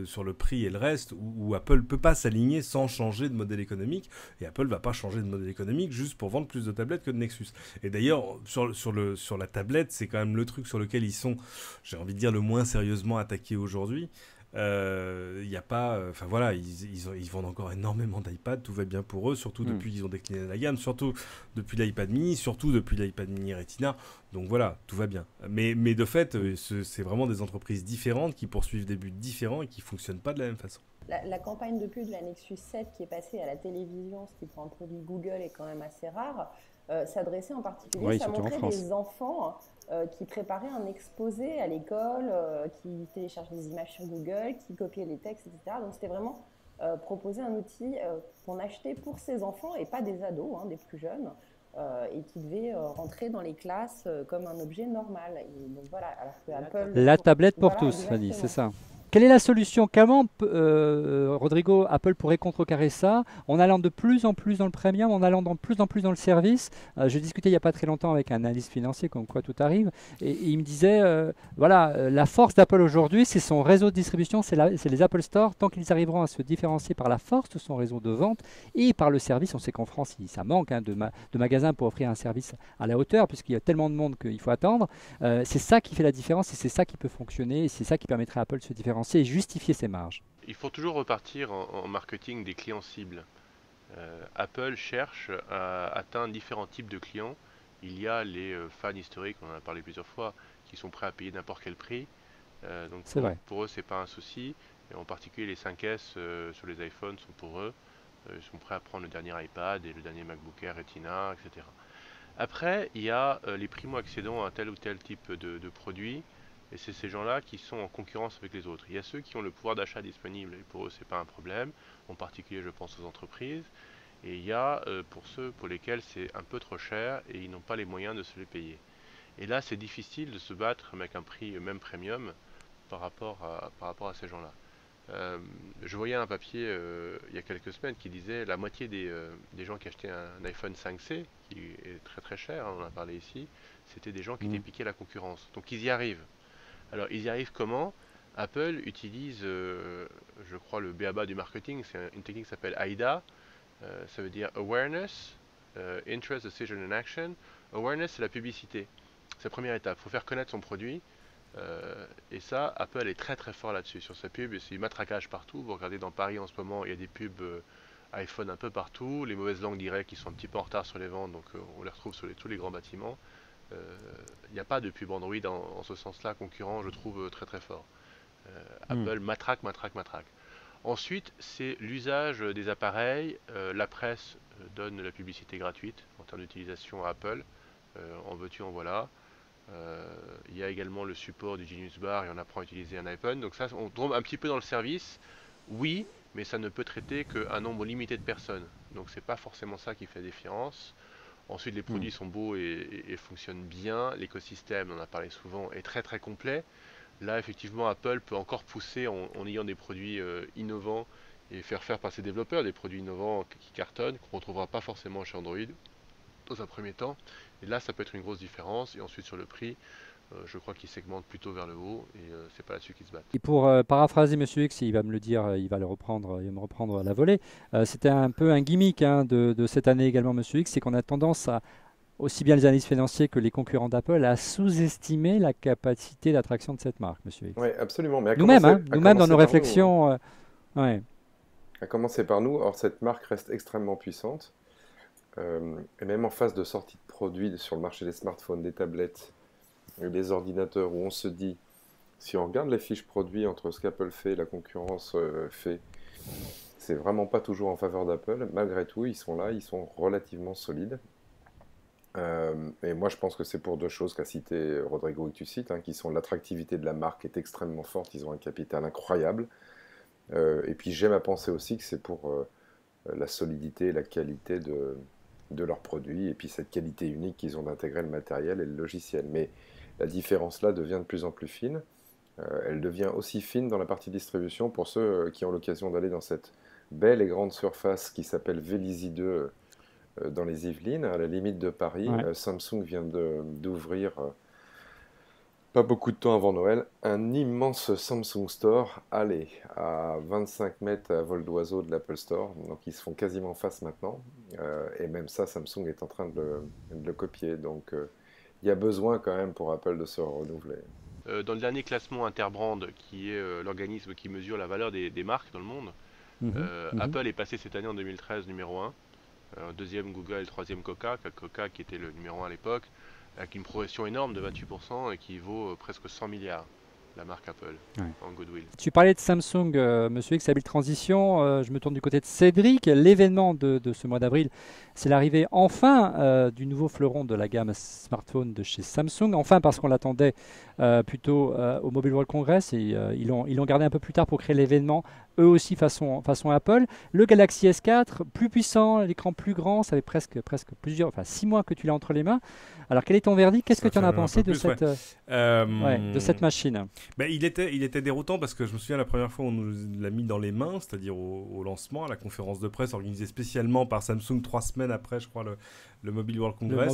sur le prix et le reste où Apple ne peut pas s'aligner sans changer de modèle économique. Et Apple ne va pas changer de modèle économique juste pour vendre plus de tablettes que de Nexus. Et d'ailleurs, sur la tablette, c'est quand même le truc sur lequel ils sont, j'ai envie de dire, le moins sérieusement attaqués aujourd'hui. Y a pas, enfin voilà, ils vendent encore énormément d'iPad, tout va bien pour eux, surtout depuis qu'ils ont décliné la gamme, surtout depuis l'iPad mini, surtout depuis l'iPad mini Retina, donc voilà, tout va bien. Mais de fait, c'est vraiment des entreprises différentes qui poursuivent des buts différents et qui fonctionnent pas de la même façon. La campagne de pub de la Nexus 7 qui est passée à la télévision, ce qui pour un produit Google est quand même assez rare, s'adressait en particulier, Oui, ça surtout en montrait France. des enfants qui préparaient un exposé à l'école, qui téléchargeaient des images sur Google, qui copiaient les textes, etc. Donc c'était vraiment proposer un outil qu'on achetait pour ses enfants et pas des ados, hein, des plus jeunes, et qui devait rentrer dans les classes comme un objet normal. Et donc voilà, alors que Apple... La tablette pour Voilà, tous, Fanny, c'est exactement. ça. Quelle est la solution? Comment, Rodrigo, Apple pourrait contrecarrer ça en allant de plus en plus dans le premium, en allant de plus en plus dans le service? J'ai discuté il n'y a pas très longtemps avec un analyste financier, comme quoi tout arrive, et il me disait, voilà, la force d'Apple aujourd'hui, c'est son réseau de distribution, c'est les Apple Store. Tant qu'ils arriveront à se différencier par la force de son réseau de vente et par le service, on sait qu'en France, ça manque hein, de magasins pour offrir un service à la hauteur, puisqu'il y a tellement de monde qu'il faut attendre. C'est ça qui fait la différence et c'est ça qui peut fonctionner et c'est ça qui permettrait à Apple de se différencier et justifier ses marges. Il faut toujours repartir en marketing des clients cibles. Apple cherche à atteindre différents types de clients. Il y a les fans historiques, on en a parlé plusieurs fois, qui sont prêts à payer n'importe quel prix. Donc C'est vrai. pour eux, c'est pas un souci. Et en particulier, les 5S sur les iPhones sont pour eux. Ils sont prêts à prendre le dernier iPad et le dernier MacBook Air Retina, etc. Après, il y a les primo-accédants à tel ou tel type de produit. Et c'est ces gens-là qui sont en concurrence avec les autres. Il y a ceux qui ont le pouvoir d'achat disponible et pour eux, c'est pas un problème. En particulier, je pense aux entreprises. Et il y a pour ceux pour lesquels c'est un peu trop cher et ils n'ont pas les moyens de se les payer. Et là, c'est difficile de se battre avec un prix même premium par rapport à ces gens-là. Je voyais un papier il y a quelques semaines qui disait la moitié des gens qui achetaient un iPhone 5C, qui est très très cher, hein, on en a parlé ici, c'était des gens qui étaient piqués à la concurrence. Donc ils y arrivent. Alors ils y arrivent comment? Apple utilise, je crois, le b.a.-ba du marketing, c'est une technique qui s'appelle AIDA, ça veut dire Awareness, Interest, Decision and Action. Awareness, c'est la publicité. C'est la première étape, il faut faire connaître son produit. Et ça, Apple est très très fort là-dessus, sur sa pub, et c'est du matraquage partout. Vous regardez dans Paris en ce moment, il y a des pubs iPhone un peu partout. Les mauvaises langues diraient qu'ils sont un petit peu en retard sur les ventes, donc on les retrouve sur tous les grands bâtiments. Il n'y a pas de pub Android en ce sens-là concurrent, je trouve très très fort. Apple matraque, matraque, matraque. Ensuite, c'est l'usage des appareils. La presse donne la publicité gratuite en termes d'utilisation à Apple. En veux-tu, en voilà. Il y a également le support du Genius Bar et on apprend à utiliser un iPhone. Donc ça, on tombe un petit peu dans le service. Oui, mais ça ne peut traiter qu'un nombre limité de personnes. Donc c'est pas forcément ça qui fait la différence. Ensuite, les produits sont beaux et fonctionnent bien. L'écosystème, on en a parlé souvent, est très très complet. Là, effectivement, Apple peut encore pousser en ayant des produits innovants et faire par ses développeurs des produits innovants qui cartonnent, qu'on ne retrouvera pas forcément chez Android dans un premier temps. Et là, ça peut être une grosse différence. Et ensuite, sur le prix, je crois qu'il segmente plutôt vers le haut et c'est pas là-dessus qu'ils se battent. Et pour paraphraser Monsieur X, il va me le dire, il va me reprendre à la volée. C'était un peu un gimmick hein, de cette année également, Monsieur X, c'est qu'on a tendance à, aussi bien les analystes financiers que les concurrents d'Apple, à sous-estimer la capacité d'attraction de cette marque, Monsieur X. Oui, absolument. Mais Nous-mêmes, hein, nous-mêmes dans nos réflexions. Ouais. À commencer par nous. Or, cette marque reste extrêmement puissante. Et même en phase de sortie de produits sur le marché des smartphones, des tablettes, des ordinateurs, où on se dit, si on regarde les fiches produits entre ce qu'Apple fait et la concurrence fait, c'est vraiment pas toujours en faveur d'Apple. Malgré tout, ils sont là, ils sont relativement solides. Et moi, je pense que c'est pour deux choses qu'a cité Rodrigo et que tu cites, hein, qui sont l'attractivité de la marque est extrêmement forte, ils ont un capital incroyable. Et puis j'aime à penser aussi que c'est pour la solidité et la qualité de leurs produits, et puis cette qualité unique qu'ils ont d'intégrer le matériel et le logiciel. Mais la différence là devient de plus en plus fine. Elle devient aussi fine dans la partie distribution pour ceux qui ont l'occasion d'aller dans cette belle et grande surface qui s'appelle Vélizy 2 dans les Yvelines, à la limite de Paris. Ouais. Samsung vient d'ouvrir, pas beaucoup de temps avant Noël, un immense Samsung Store, allez, à 25 mètres à vol d'oiseau de l'Apple Store. Donc ils se font quasiment face maintenant. Et même ça, Samsung est en train de le copier. Donc il y a besoin quand même pour Apple de se renouveler. Dans le dernier classement Interbrand, qui est l'organisme qui mesure la valeur des marques dans le monde, Apple est passé cette année en 2013 numéro 1. Deuxième Google, troisième Coca qui était le numéro 1 à l'époque, avec une progression énorme de 28% et qui vaut presque 100 milliards. la marque Apple, en goodwill. Tu parlais de Samsung, Monsieur X, habile transition. Je me tourne du côté de Cédric. L'événement de ce mois d'avril, c'est l'arrivée enfin du nouveau fleuron de la gamme smartphone de chez Samsung. Enfin, parce qu'on l'attendait plutôt au Mobile World Congress. Et ils l'ont gardé un peu plus tard pour créer l'événement, eux aussi façon Apple. Le Galaxy S4, plus puissant, l'écran plus grand, ça fait presque 6 mois que tu l'as entre les mains. Alors, quel est ton verdict? Qu'est-ce que tu en as pensé de cette machine? Il était déroutant parce que je me souviens la première fois on nous l'a mis dans les mains, c'est-à-dire au lancement, à la conférence de presse organisée spécialement par Samsung 3 semaines après, je crois, le Mobile World Congress.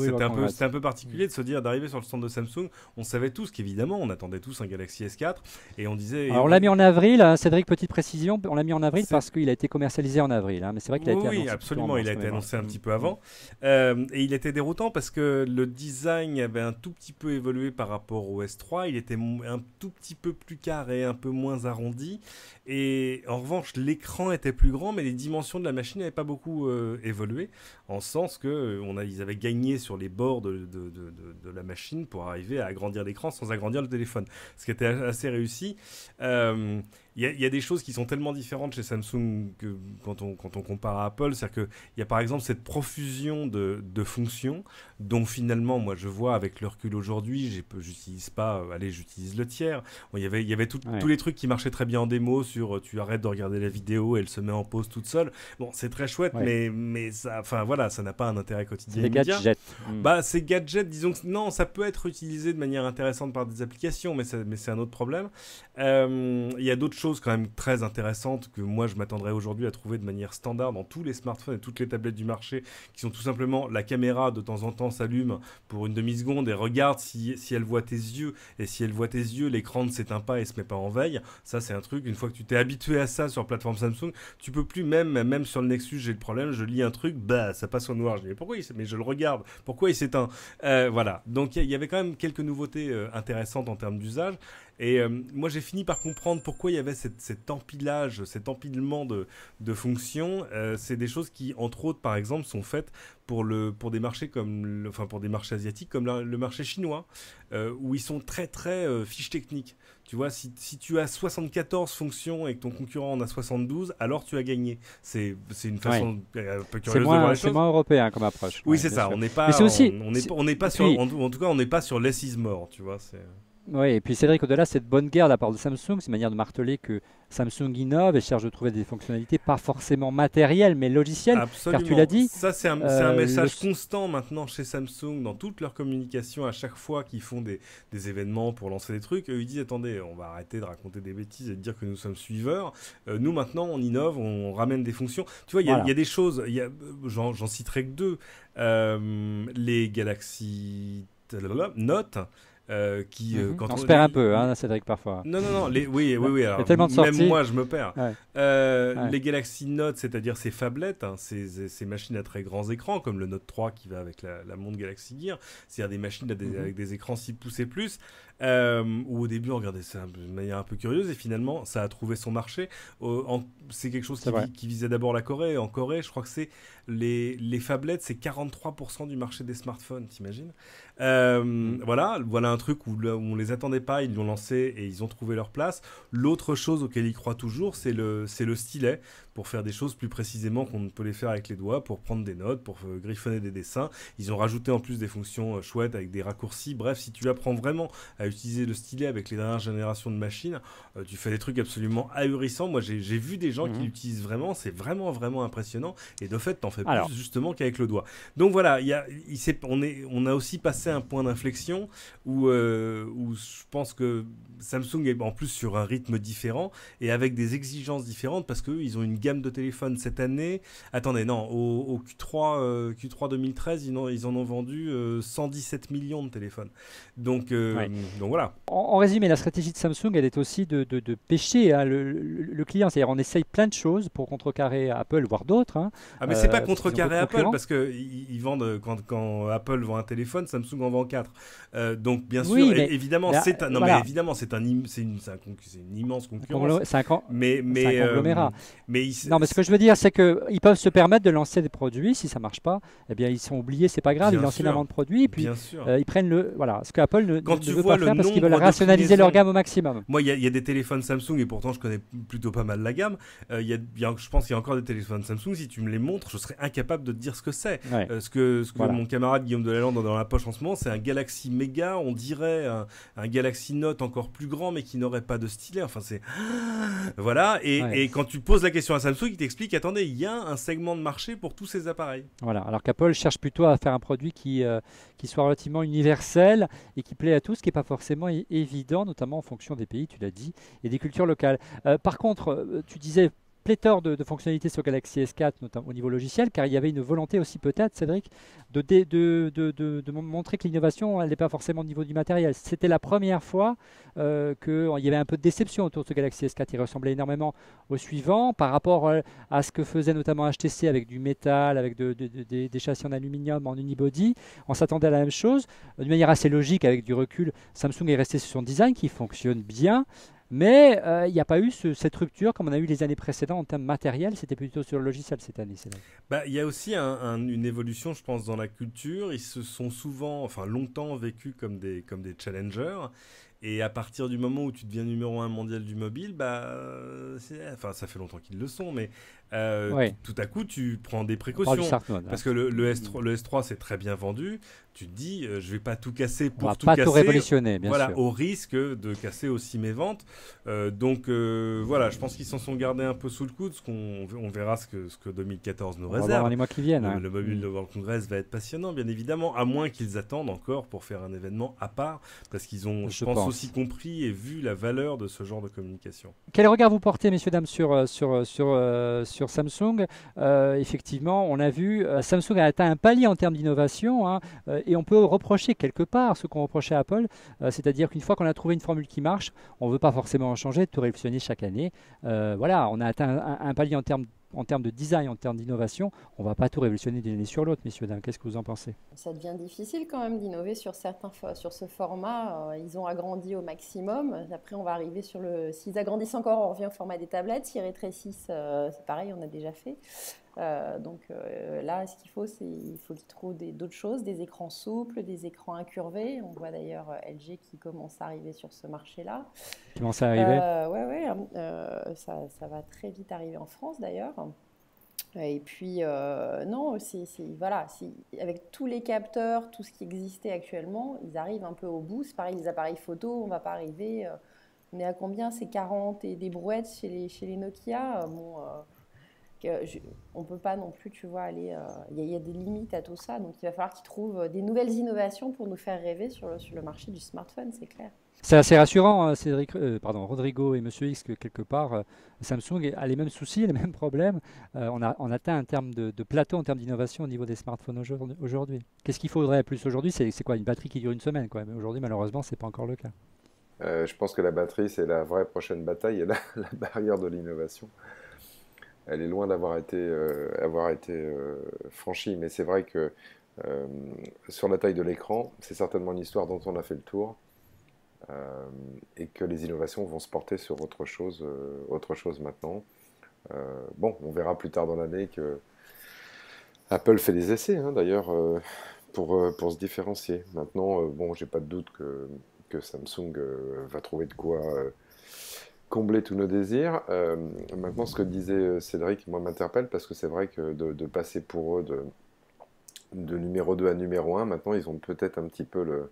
C'était un peu particulier de se dire, d'arriver sur le stand de Samsung. On savait tous qu'évidemment, on attendait tous un Galaxy S4 et on disait... Alors, on l'a mis en avril, hein, Cédric, petite précision, on l'a mis en avril parce qu'il a été commercialisé en avril. Hein, mais c'est vrai qu'il a été annoncé. Oui, absolument, il a été annoncé un petit peu avant. Et il était déroutant parce que le design avait un tout petit peu évolué par rapport au S3. Il était un tout petit peu plus carré, un peu moins arrondi. Et en revanche, l'écran était plus grand, mais les dimensions de la machine n'avaient pas beaucoup évolué, en ce sens qu'ils avaient gagné sur les bords de la machine pour arriver à agrandir l'écran sans agrandir le téléphone, ce qui était assez réussi. Il y a des choses qui sont tellement différentes chez Samsung que quand on compare à Apple, c'est-à-dire qu'il y a par exemple cette profusion de fonctions dont finalement, moi je vois avec le recul aujourd'hui, j'utilise le tiers. Bon, il y avait tous les trucs qui marchaient très bien en démo sur tu arrêtes de regarder la vidéo, elle se met en pause toute seule. Bon, c'est très chouette, mais ça, ça n'a pas un intérêt quotidien. C'est des gadgets. Ces gadgets, disons que non, ça peut être utilisé de manière intéressante par des applications, mais c'est un autre problème. Il y a d'autres choses quand même très intéressantes que moi je m'attendrais aujourd'hui à trouver de manière standard dans tous les smartphones et toutes les tablettes du marché, qui sont tout simplement la caméra de temps en temps s'allume pour une demi-seconde et regarde si elle voit tes yeux, et si elle voit tes yeux, l'écran ne s'éteint pas et se met pas en veille. Ça c'est un truc, une fois que tu t'es habitué à ça sur la plateforme Samsung, tu peux plus, même sur le Nexus j'ai le problème, je lis un truc, ça passe au noir, je dis mais je le regarde, pourquoi il s'éteint? Voilà, donc il y avait quand même quelques nouveautés intéressantes en termes d'usage. Et moi j'ai fini par comprendre pourquoi il y avait cet empilage, cet empilement de fonctions. C'est des choses qui, entre autres, par exemple, sont faites pour des marchés pour des marchés asiatiques comme le marché chinois, où ils sont très très fiches techniques. Tu vois, si tu as 74 fonctions et que ton concurrent en a 72, alors tu as gagné. C'est une façon un peu curieuse de voir les choses. C'est moins européen comme approche. Oui, c'est ça. On n'est pas. On n'est pas sur. En tout cas, on n'est pas sur less is more. Tu vois, c'est. Oui, et puis Cédric, au-delà, cette bonne guerre de la part de Samsung, c'est une manière de marteler que Samsung innove et cherche de trouver des fonctionnalités pas forcément matérielles, mais logicielles. Absolument. Car tu l'as dit. Ça, c'est un message constant maintenant chez Samsung dans toute leur communication. À chaque fois qu'ils font des événements pour lancer des trucs, eux, ils disent attendez, on va arrêter de raconter des bêtises et de dire que nous sommes suiveurs. Nous, maintenant, on innove, on ramène des fonctions. Tu vois, il y a des choses, j'en citerai que deux. Les Galaxy Note. Quand on se perd un peu, hein, Cédric, parfois. Non. Oui. Alors, il y a tellement de sorties. Même moi, je me perds. Ouais. Les Galaxy Note, c'est-à-dire ces phablettes, ces machines à très grands écrans, comme le Note 3 qui va avec la montre Galaxy Gear, c'est-à-dire des machines avec des écrans 6 pouces et plus, où au début, on regardait ça de manière un peu curieuse, et finalement, ça a trouvé son marché. C'est quelque chose qui visait d'abord la Corée. En Corée, je crois que c'est les phablettes, c'est 43% du marché des smartphones, t'imagines? Voilà un truc où on les attendait pas, ils l'ont lancé et ils ont trouvé leur place. L'autre chose auquel ils croient toujours, c'est le stylet, pour faire des choses plus précisément qu'on ne peut les faire avec les doigts, pour prendre des notes, pour griffonner des dessins. Ils ont rajouté en plus des fonctions chouettes avec des raccourcis. Bref, si tu apprends vraiment à utiliser le stylet avec les dernières générations de machines, tu fais des trucs absolument ahurissants. Moi, j'ai vu des gens qui l'utilisent vraiment, c'est vraiment vraiment impressionnant, et de fait, t'en fais plus justement qu'avec le doigt. Donc voilà, on a aussi passé un point d'inflexion où je pense que Samsung est en plus sur un rythme différent et avec des exigences différentes, parce qu'ils ont une gamme de téléphones cette année. Attendez, non, au Q3 2013, ils en ont vendu 117 millions de téléphones. Donc voilà. En résumé, la stratégie de Samsung, elle est aussi de pêcher le client. C'est-à-dire, on essaye plein de choses pour contrecarrer Apple, voire d'autres. Hein, mais c'est pas contrecarrer Apple, parce que ils vendent, quand Apple vend un téléphone, Samsung en vend 4. Donc bien sûr, Oui, mais évidemment, là, c'est un, non, voilà. mais évidemment, c'est une immense concurrence. C'est un Mais conglomérat. mais Non, mais ce que je veux dire, c'est qu'ils peuvent se permettre de lancer des produits. Si ça marche pas, eh bien, ils sont oubliés, c'est pas grave. Bien Ils lancent sûr. énormément de produits, et puis bien sûr. ils prennent voilà, ce qu'Apple ne Quand tu veut vois pas le faire parce qu'ils veulent nombre de rationaliser leur clinaisons- gamme au maximum. Moi, il y a des téléphones Samsung et pourtant je connais plutôt pas mal la gamme. Je pense qu'il y a encore des téléphones Samsung. Si tu me les montres, je serais incapable de te dire ce que c'est. Ouais. Ce que Voilà. mon camarade Guillaume Delalande a dans la poche en ce moment, c'est un Galaxy Mega. On dirait un Galaxy Note encore plus grand, mais qui n'aurait pas de stylet. Enfin, c'est voilà. Ouais. Et quand tu poses la question à Samsung, il t'explique attendez, il y a un segment de marché pour tous ces appareils. Voilà. Alors qu'Apple cherche plutôt à faire un produit qui soit relativement universel et qui plaît à tous, ce qui n'est pas forcément évident, notamment en fonction des pays, tu l'as dit, et des cultures locales. Par contre, tu disais pléthore de fonctionnalités sur Galaxy S4, notamment au niveau logiciel, car il y avait une volonté aussi peut-être, Cédric, de montrer que l'innovation, elle n'est pas forcément au niveau du matériel. C'était la première fois qu'il y avait un peu de déception autour de ce Galaxy S4. Il ressemblait énormément au suivant par rapport à ce que faisait notamment HTC avec du métal, avec des châssis en aluminium, en unibody. On s'attendait à la même chose. D'une manière assez logique, avec du recul, Samsung est resté sur son design qui fonctionne bien. Mais il n'y a pas eu cette rupture comme on a eu les années précédentes en termes matériels. C'était plutôt sur le logiciel cette année. C'est vrai. Bah, il y a aussi une évolution, je pense, dans la culture. Ils se sont souvent, enfin longtemps vécus comme des challengers. Et à partir du moment où tu deviens numéro 1 mondial du mobile, enfin ça fait longtemps qu'ils le sont, mais Ouais. tout à coup tu prends des On parle du précautions. smartphone, hein. Parce que le S3 c'est très bien vendu. Tu te dis, je vais pas tout casser On pour va tout pas casser. tout révolutionner, bien Voilà, sûr. au risque de casser aussi mes ventes. Voilà, je pense qu'ils s'en sont gardés un peu sous le coude. On verra ce que 2014 nous On va voir réserve. dans les mois qui viennent. hein. Le Mobile World Congress va être passionnant, bien évidemment, à moins qu'ils attendent encore pour faire un événement à part, parce qu'ils ont, je pense, aussi compris et vu la valeur de ce genre de communication. Quel regard vous portez, messieurs, dames, sur Samsung? Effectivement, on a vu, Samsung a atteint un palier en termes d'innovation, hein, et on peut reprocher quelque part ce qu'on reprochait à Apple, c'est-à-dire qu'une fois qu'on a trouvé une formule qui marche, on ne veut pas forcément en changer, tout révolutionner chaque année. Voilà, on a atteint un palier en termes de design, en termes d'innovation. On ne va pas tout révolutionner d'une année sur l'autre, messieurs, dames. Qu'est-ce que vous en pensez? Ça devient difficile quand même d'innover sur sur ce format. Ils ont agrandi au maximum. Après, on va arriver sur s'ils agrandissent encore, on revient au format des tablettes. S'ils rétrécissent, c'est pareil, on a déjà fait. Là, ce qu'il faut, il faut qu'ils trouvent d'autres choses, des écrans souples, des écrans incurvés. On voit d'ailleurs LG qui commence à arriver sur ce marché-là. Qui commence à arriver? Ça va très vite arriver en France d'ailleurs. Et puis, non, voilà, avec tous les capteurs, tout ce qui existait actuellement, ils arrivent un peu au bout. C'est pareil, les appareils photo, on ne va pas arriver. On est à combien? C'est 40 et des brouettes chez les Nokia. On ne peut pas non plus, tu vois, aller. Il y a des limites à tout ça. Donc, il va falloir qu'ils trouvent des nouvelles innovations pour nous faire rêver sur le marché du smartphone, c'est clair. C'est assez rassurant, hein, Rodrigo et Monsieur X, que quelque part, Samsung a les mêmes soucis, les mêmes problèmes. On atteint un terme de plateau en termes d'innovation au niveau des smartphones aujourd'hui. Qu'est-ce qu'il faudrait plus aujourd'hui? C'est quoi? Une batterie qui dure une semaine, quoi. Mais aujourd'hui, malheureusement, ce n'est pas encore le cas. Je pense que la batterie, c'est la vraie prochaine bataille et la barrière de l'innovation. Elle est loin d'avoir été franchie, mais c'est vrai que sur la taille de l'écran, c'est certainement une histoire dont on a fait le tour. Et que les innovations vont se porter sur autre chose maintenant. On verra plus tard dans l'année que Apple fait des essais, hein, d'ailleurs, pour se différencier. Maintenant, j'ai pas de doute que Samsung va trouver de quoi combler tous nos désirs. Maintenant, ce que disait Cédric, moi, m'interpelle, parce que c'est vrai que de passer pour eux de numéro 2 à numéro 1, maintenant, ils ont peut-être un petit peu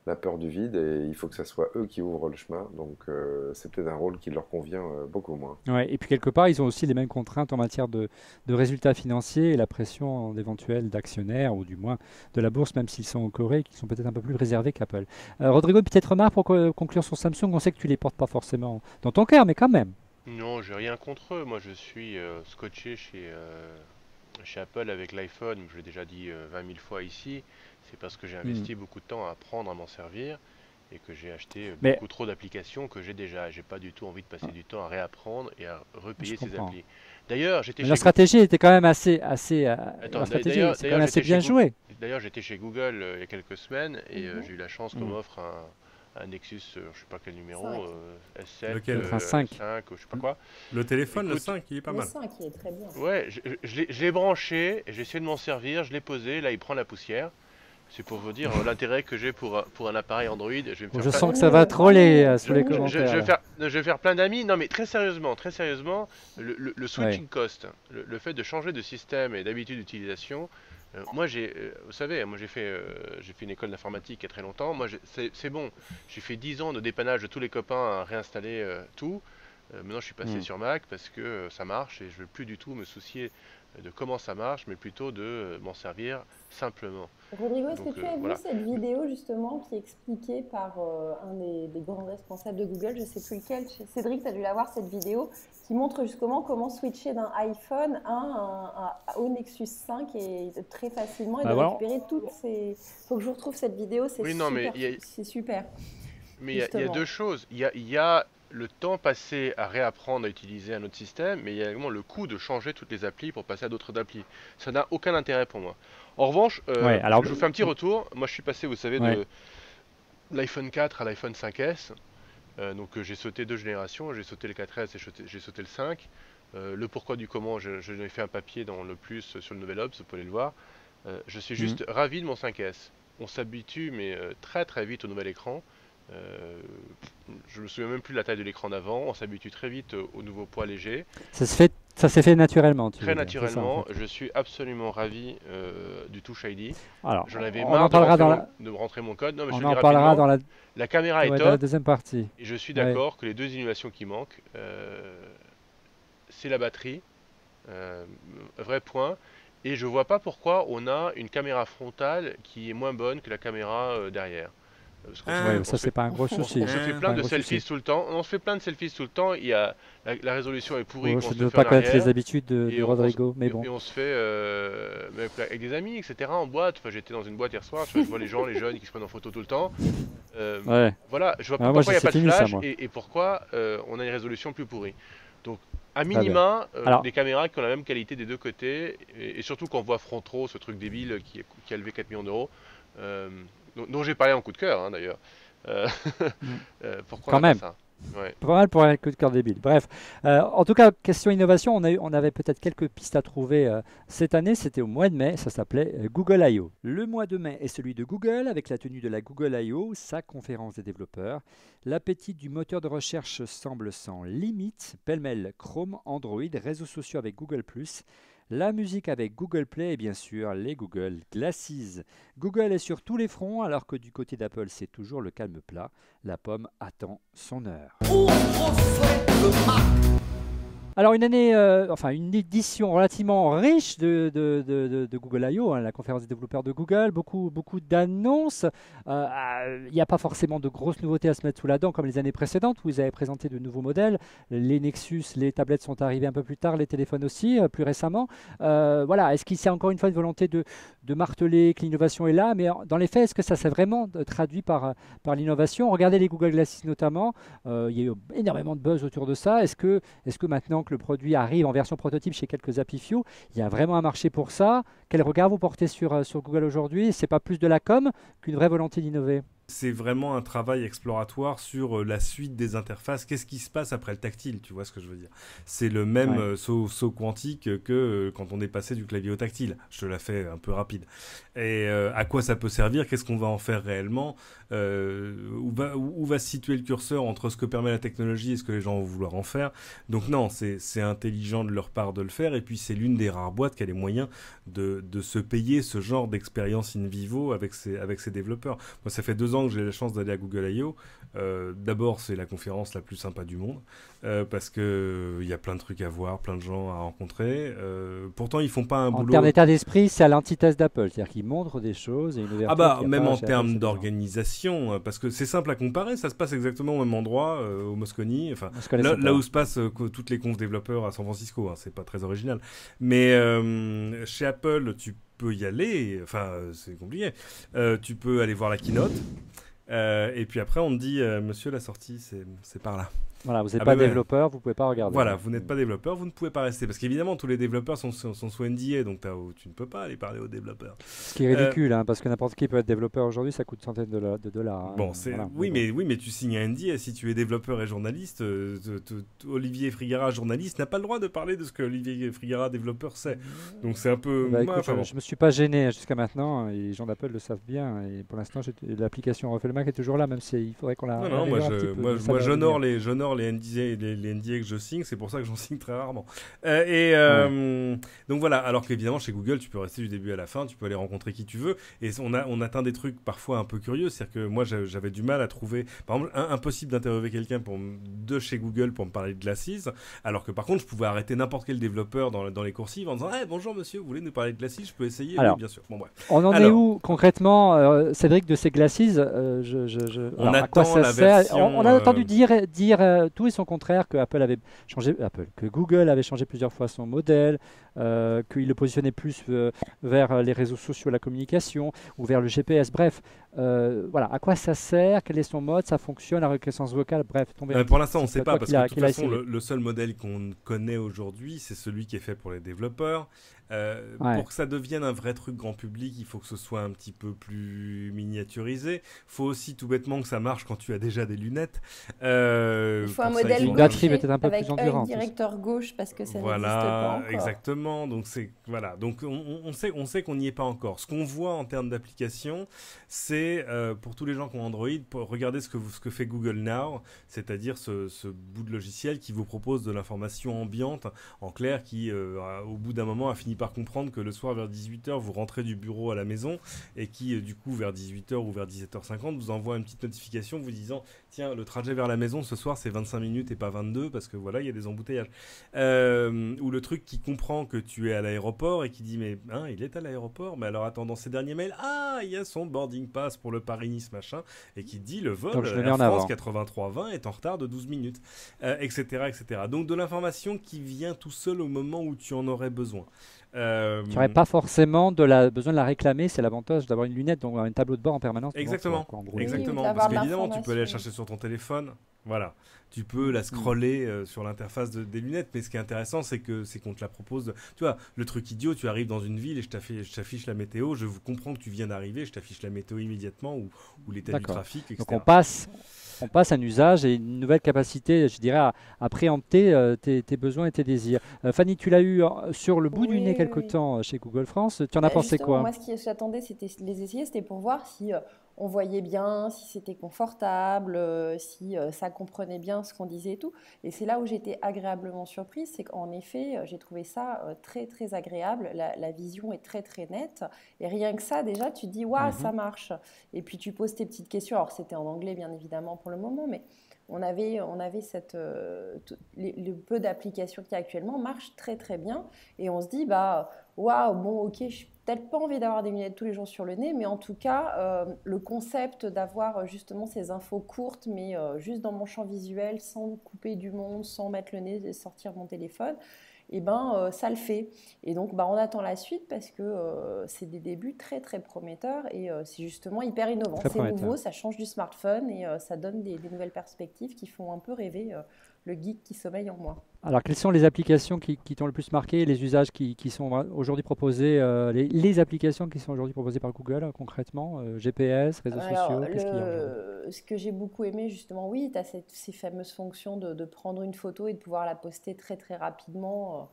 la peur du vide, et il faut que ce soit eux qui ouvrent le chemin. Donc c'est peut-être un rôle qui leur convient beaucoup moins. Ouais, et puis quelque part, ils ont aussi les mêmes contraintes en matière de résultats financiers et la pression d'éventuels d'actionnaires, ou du moins de la bourse, même s'ils sont en Corée, qui sont peut-être un peu plus réservés qu'Apple. Rodrigo, petite remarque pour conclure sur Samsung. On sait que tu les portes pas forcément dans ton cœur, mais quand même. Non, j'ai rien contre eux. Moi, je suis scotché chez Apple avec l'iPhone. Je l'ai déjà dit 20 000 fois ici. C'est parce que j'ai investi beaucoup de temps à apprendre à m'en servir. et que j'ai acheté beaucoup trop d'applications que j'ai déjà. J'ai pas du tout envie de passer du temps à réapprendre et à repayer ces applis. D'ailleurs, la stratégie était quand même assez bien jouée. D'ailleurs, j'étais chez Google il y a quelques semaines et j'ai eu la chance qu'on m'offre un Nexus, je sais pas quel numéro, S7, 5 ou je sais pas quoi. Le téléphone, le 5, il est pas mal. Le 5, il est très bien. Ouais, je l'ai branché, j'ai essayé de m'en servir, je l'ai posé, là il prend la poussière. C'est pour vous dire l'intérêt que j'ai pour un appareil Android. Je sens que ça va troller sous les commentaires. Je vais faire plein d'amis. Non mais très sérieusement, le switching cost, le fait de changer de système et d'habitude d'utilisation, moi vous savez, moi j'ai fait une école d'informatique il y a très longtemps. Moi c'est bon, j'ai fait 10 ans de dépannage de tous les copains à réinstaller tout. Maintenant je suis passé sur Mac parce que ça marche et je ne veux plus du tout me soucier de comment ça marche, mais plutôt de m'en servir simplement. Rodrigo, est-ce que tu as vu cette vidéo justement qui est expliquée par un des grands responsables de Google, je ne sais plus lequel, Cédric, tu as dû la voir cette vidéo, qui montre justement comment switcher d'un iPhone au Nexus 5 et très facilement et de récupérer toutes ces... Il faut que je retrouve cette vidéo, c'est super. Mais il y a deux choses. Il y a le temps passé à réapprendre à utiliser un autre système, mais il y a également le coût de changer toutes les applis pour passer à d'autres applis. Ça n'a aucun intérêt pour moi. En revanche, je vous fais un petit retour. Moi, je suis passé, vous savez, de l'iPhone 4 à l'iPhone 5S. Donc, j'ai sauté 2 générations. J'ai sauté le 4S et j'ai sauté le 5. Le pourquoi du comment, je l'ai fait un papier dans le plus sur le Nouvel Obs, vous pouvez le voir. Je suis juste ravi de mon 5S. On s'habitue, mais très très vite au nouvel écran. Je me souviens même plus de la taille de l'écran d'avant. On s'habitue très vite au nouveau poids léger. Ça s'est fait naturellement. Très naturellement. Je suis absolument ravi du Touch ID. Alors, j'en avais marre de rentrer mon code. Non, mais on en parlera dans la caméra est top. Dans la deuxième partie. Et je suis d'accord que les deux innovations qui manquent, c'est la batterie, vrai point. Et je vois pas pourquoi on a une caméra frontale qui est moins bonne que la caméra derrière. Ça c'est pas un gros souci. On se fait plein de selfies tout le temps. On se fait plein de selfies tout le temps. Il y a la résolution est pourrie. Je ne veux pas connaître les habitudes de Rodrigo, mais bon. Et on se fait avec des amis, etc. En boîte. Enfin, j'étais dans une boîte hier soir. Je vois les jeunes qui se prennent en photo tout le temps. Voilà. Je vois pas pourquoi il n'y a pas de flash et pourquoi on a une résolution plus pourrie. Donc, à minima, des caméras qui ont la même qualité des deux côtés et surtout quand on voit Frontro, ce truc débile qui a levé 4 millions d'euros. Dont j'ai parlé en coup de cœur, d'ailleurs. Pourquoi quand même ça Pas mal pour un coup de cœur débile. Bref, en tout cas, question innovation, on avait peut-être quelques pistes à trouver cette année. C'était au mois de mai, ça s'appelait Google I.O. Le mois de mai est celui de Google, avec la tenue de la Google I.O., sa conférence des développeurs. L'appétit du moteur de recherche semble sans limite. Pêle-mêle, Chrome, Android, réseaux sociaux avec Google+. La musique avec Google Play et bien sûr les Google Glasses. Google est sur tous les fronts alors que du côté d'Apple c'est toujours le calme plat. La pomme attend son heure. Alors une édition relativement riche de Google I.O., la conférence des développeurs de Google, beaucoup d'annonces. Il n'y a pas forcément de grosses nouveautés à se mettre sous la dent comme les années précédentes où ils avaient présenté de nouveaux modèles. Les Nexus, les tablettes sont arrivées un peu plus tard, les téléphones aussi, plus récemment. Est-ce qu'il y a encore une fois une volonté de marteler que l'innovation est là, mais dans les faits, est-ce que ça s'est vraiment traduit par l'innovation? Regardez les Google Glasses notamment, il y a eu énormément de buzz autour de ça. Est-ce que maintenant que le produit arrive en version prototype chez quelques Apifio, il y a vraiment un marché pour ça? Quel regard vous portez sur Google aujourd'hui? C'est pas plus de la com qu'une vraie volonté d'innover? C'est vraiment un travail exploratoire sur la suite des interfaces. Qu'est-ce qui se passe après le tactile? Tu vois ce que je veux dire? C'est le même saut quantique que quand on est passé du clavier au tactile. Je te la fais un peu rapide. Et à quoi ça peut servir? Qu'est-ce qu'on va en faire réellement? Où va se situer le curseur entre ce que permet la technologie et ce que les gens vont vouloir en faire? Donc non, c'est intelligent de leur part de le faire. Et puis c'est l'une des rares boîtes qui a les moyens de se payer ce genre d'expérience in vivo avec ses développeurs. Moi, ça fait 2 ans que j'ai la chance d'aller à Google I.O. D'abord, c'est la conférence la plus sympa du monde parce que il y a plein de trucs à voir, plein de gens à rencontrer. Pourtant, ils font pas un boulot. En termes d'état d'esprit, c'est à l'antithèse d'Apple, c'est-à-dire qu'ils montrent des choses et une ouverture. Même en termes d'organisation, parce que c'est simple à comparer. Ça se passe exactement au même endroit, au Moscone. Enfin, là où se passent toutes les confs développeurs à San Francisco. C'est pas très original. Mais chez Apple, tu peux y aller. Enfin, c'est compliqué. Tu peux aller voir la keynote. Et puis après, on te dit, monsieur, la sortie, c'est par là. Voilà, vous n'êtes pas développeur, vous ne pouvez pas regarder. Voilà, vous n'êtes pas développeur, vous ne pouvez pas rester. Parce qu'évidemment, tous les développeurs sont sous NDA, donc tu ne peux pas aller parler aux développeurs. Ce qui est ridicule, parce que n'importe qui peut être développeur aujourd'hui, ça coûte centaines de dollars. Bon, oui, mais tu signes un NDA. Si tu es développeur et journaliste, Olivier Frigara, journaliste, n'a pas le droit de parler de ce que Olivier Frigara, développeur, sait. Donc c'est un peu... écoute, je ne me suis pas gêné jusqu'à maintenant, et les gens d'Apple le savent bien. Et pour l'instant, l'application Refait le Mac est toujours là, même s'il faudrait qu'on la... Non, moi j'honore les NDA que je signe, c'est pour ça que j'en signe très rarement. Donc voilà, alors qu'évidemment chez Google tu peux rester du début à la fin, tu peux aller rencontrer qui tu veux, et on atteint des trucs parfois un peu curieux, c'est-à-dire que moi j'avais du mal à trouver, par exemple impossible d'interviewer quelqu'un de chez Google pour me parler de Glacis, alors que par contre je pouvais arrêter n'importe quel développeur dans les coursives en disant bonjour monsieur, vous voulez nous parler de Glacis, je peux essayer. Oui, bien sûr. Bon, bref. On en est où concrètement, Cédric, de ces Glacis? On attend la version, on a entendu dire tout et son contraire, que que Google avait changé plusieurs fois son modèle, qu'il le positionnait plus vers les réseaux sociaux, la communication, ou vers le GPS. Bref, voilà, à quoi ça sert, quel est son mode, ça fonctionne, la reconnaissance vocale, bref. Pour l'instant, on ne sait pas, parce que de toute façon, le seul modèle qu'on connaît aujourd'hui, c'est celui qui est fait pour les développeurs. Pour que ça devienne un vrai truc grand public, il faut que ce soit un petit peu plus miniaturisé. Il faut aussi tout bêtement que ça marche quand tu as déjà des lunettes. Il faut un modèle batterie peut-être un peu avec plus endurante. directeur gauche parce que ça n'existe pas encore. Exactement. Donc on sait qu'on n'y est pas encore. Ce qu'on voit en termes d'application, c'est pour tous les gens qui ont Android, regardez ce que fait Google Now, c'est-à-dire ce bout de logiciel qui vous propose de l'information ambiante, en clair, qui au bout d'un moment a fini par comprendre que le soir vers 18h vous rentrez du bureau à la maison et qui du coup vers 18h ou vers 17h50 vous envoie une petite notification vous disant tiens, le trajet vers la maison ce soir c'est 25 minutes et pas 22 parce que voilà, il y a des embouteillages. Ou le truc qui comprend que tu es à l'aéroport et qui dit mais il est à l'aéroport, mais alors attends, dans ses derniers mails, il y a son boarding pass pour le Paris-Nice machin, et qui dit le vol Air France 8320 est en retard de 12 minutes, etc., etc. Donc de l'information qui vient tout seul au moment où tu en aurais besoin. Tu n'aurais pas forcément besoin de la réclamer, c'est l'avantage d'avoir une lunette, donc un tableau de bord en permanence. Exactement, parce qu'évidemment tu peux aller la chercher sur ton téléphone, voilà. Tu peux la scroller sur l'interface des lunettes, mais ce qui est intéressant, c'est qu'on te la propose. Tu vois, le truc idiot, tu arrives dans une ville et je t'affiche la météo, je comprends que tu viens d'arriver, je t'affiche la météo immédiatement ou l'état du trafic, etc. Donc on passe un usage et une nouvelle capacité, je dirais, à préempter tes besoins et tes désirs. Fanny, tu l'as eu sur le bout du nez quelque temps chez Google France. Tu en as pensé quoi? Moi, ce que j'attendais, c'était les essayer, c'était pour voir si on voyait bien, si c'était confortable, si ça comprenait bien ce qu'on disait et tout. Et c'est là où j'étais agréablement surprise, c'est qu'en effet, j'ai trouvé ça très, très agréable. La vision est très, très nette. Et rien que ça, déjà, tu te dis, waouh, ça marche. Et puis, tu poses tes petites questions. Alors, c'était en anglais, bien évidemment, pour le moment, mais on avait le peu d'applications qu'il y a actuellement marche très, très bien. Et on se dit, waouh, bon, ok, je suis peut-être pas envie d'avoir des lunettes tous les jours sur le nez, mais en tout cas, le concept d'avoir justement ces infos courtes, mais juste dans mon champ visuel, sans couper du monde, sans mettre le nez et sortir mon téléphone, ça le fait. Et donc, on attend la suite parce que c'est des débuts très, très prometteurs et c'est justement hyper innovant. C'est nouveau, ça change du smartphone et ça donne des nouvelles perspectives qui font un peu rêver le geek qui sommeille en moi. Alors, quelles sont les applications qui t'ont le plus marqué, les usages qui sont aujourd'hui proposés, les applications qui sont aujourd'hui proposées par Google concrètement, GPS, réseaux sociaux, qu'est-ce qu'il y a aujourd'hui? Ce que j'ai beaucoup aimé justement, oui, tu as ces fameuses fonctions de prendre une photo et de pouvoir la poster très très rapidement.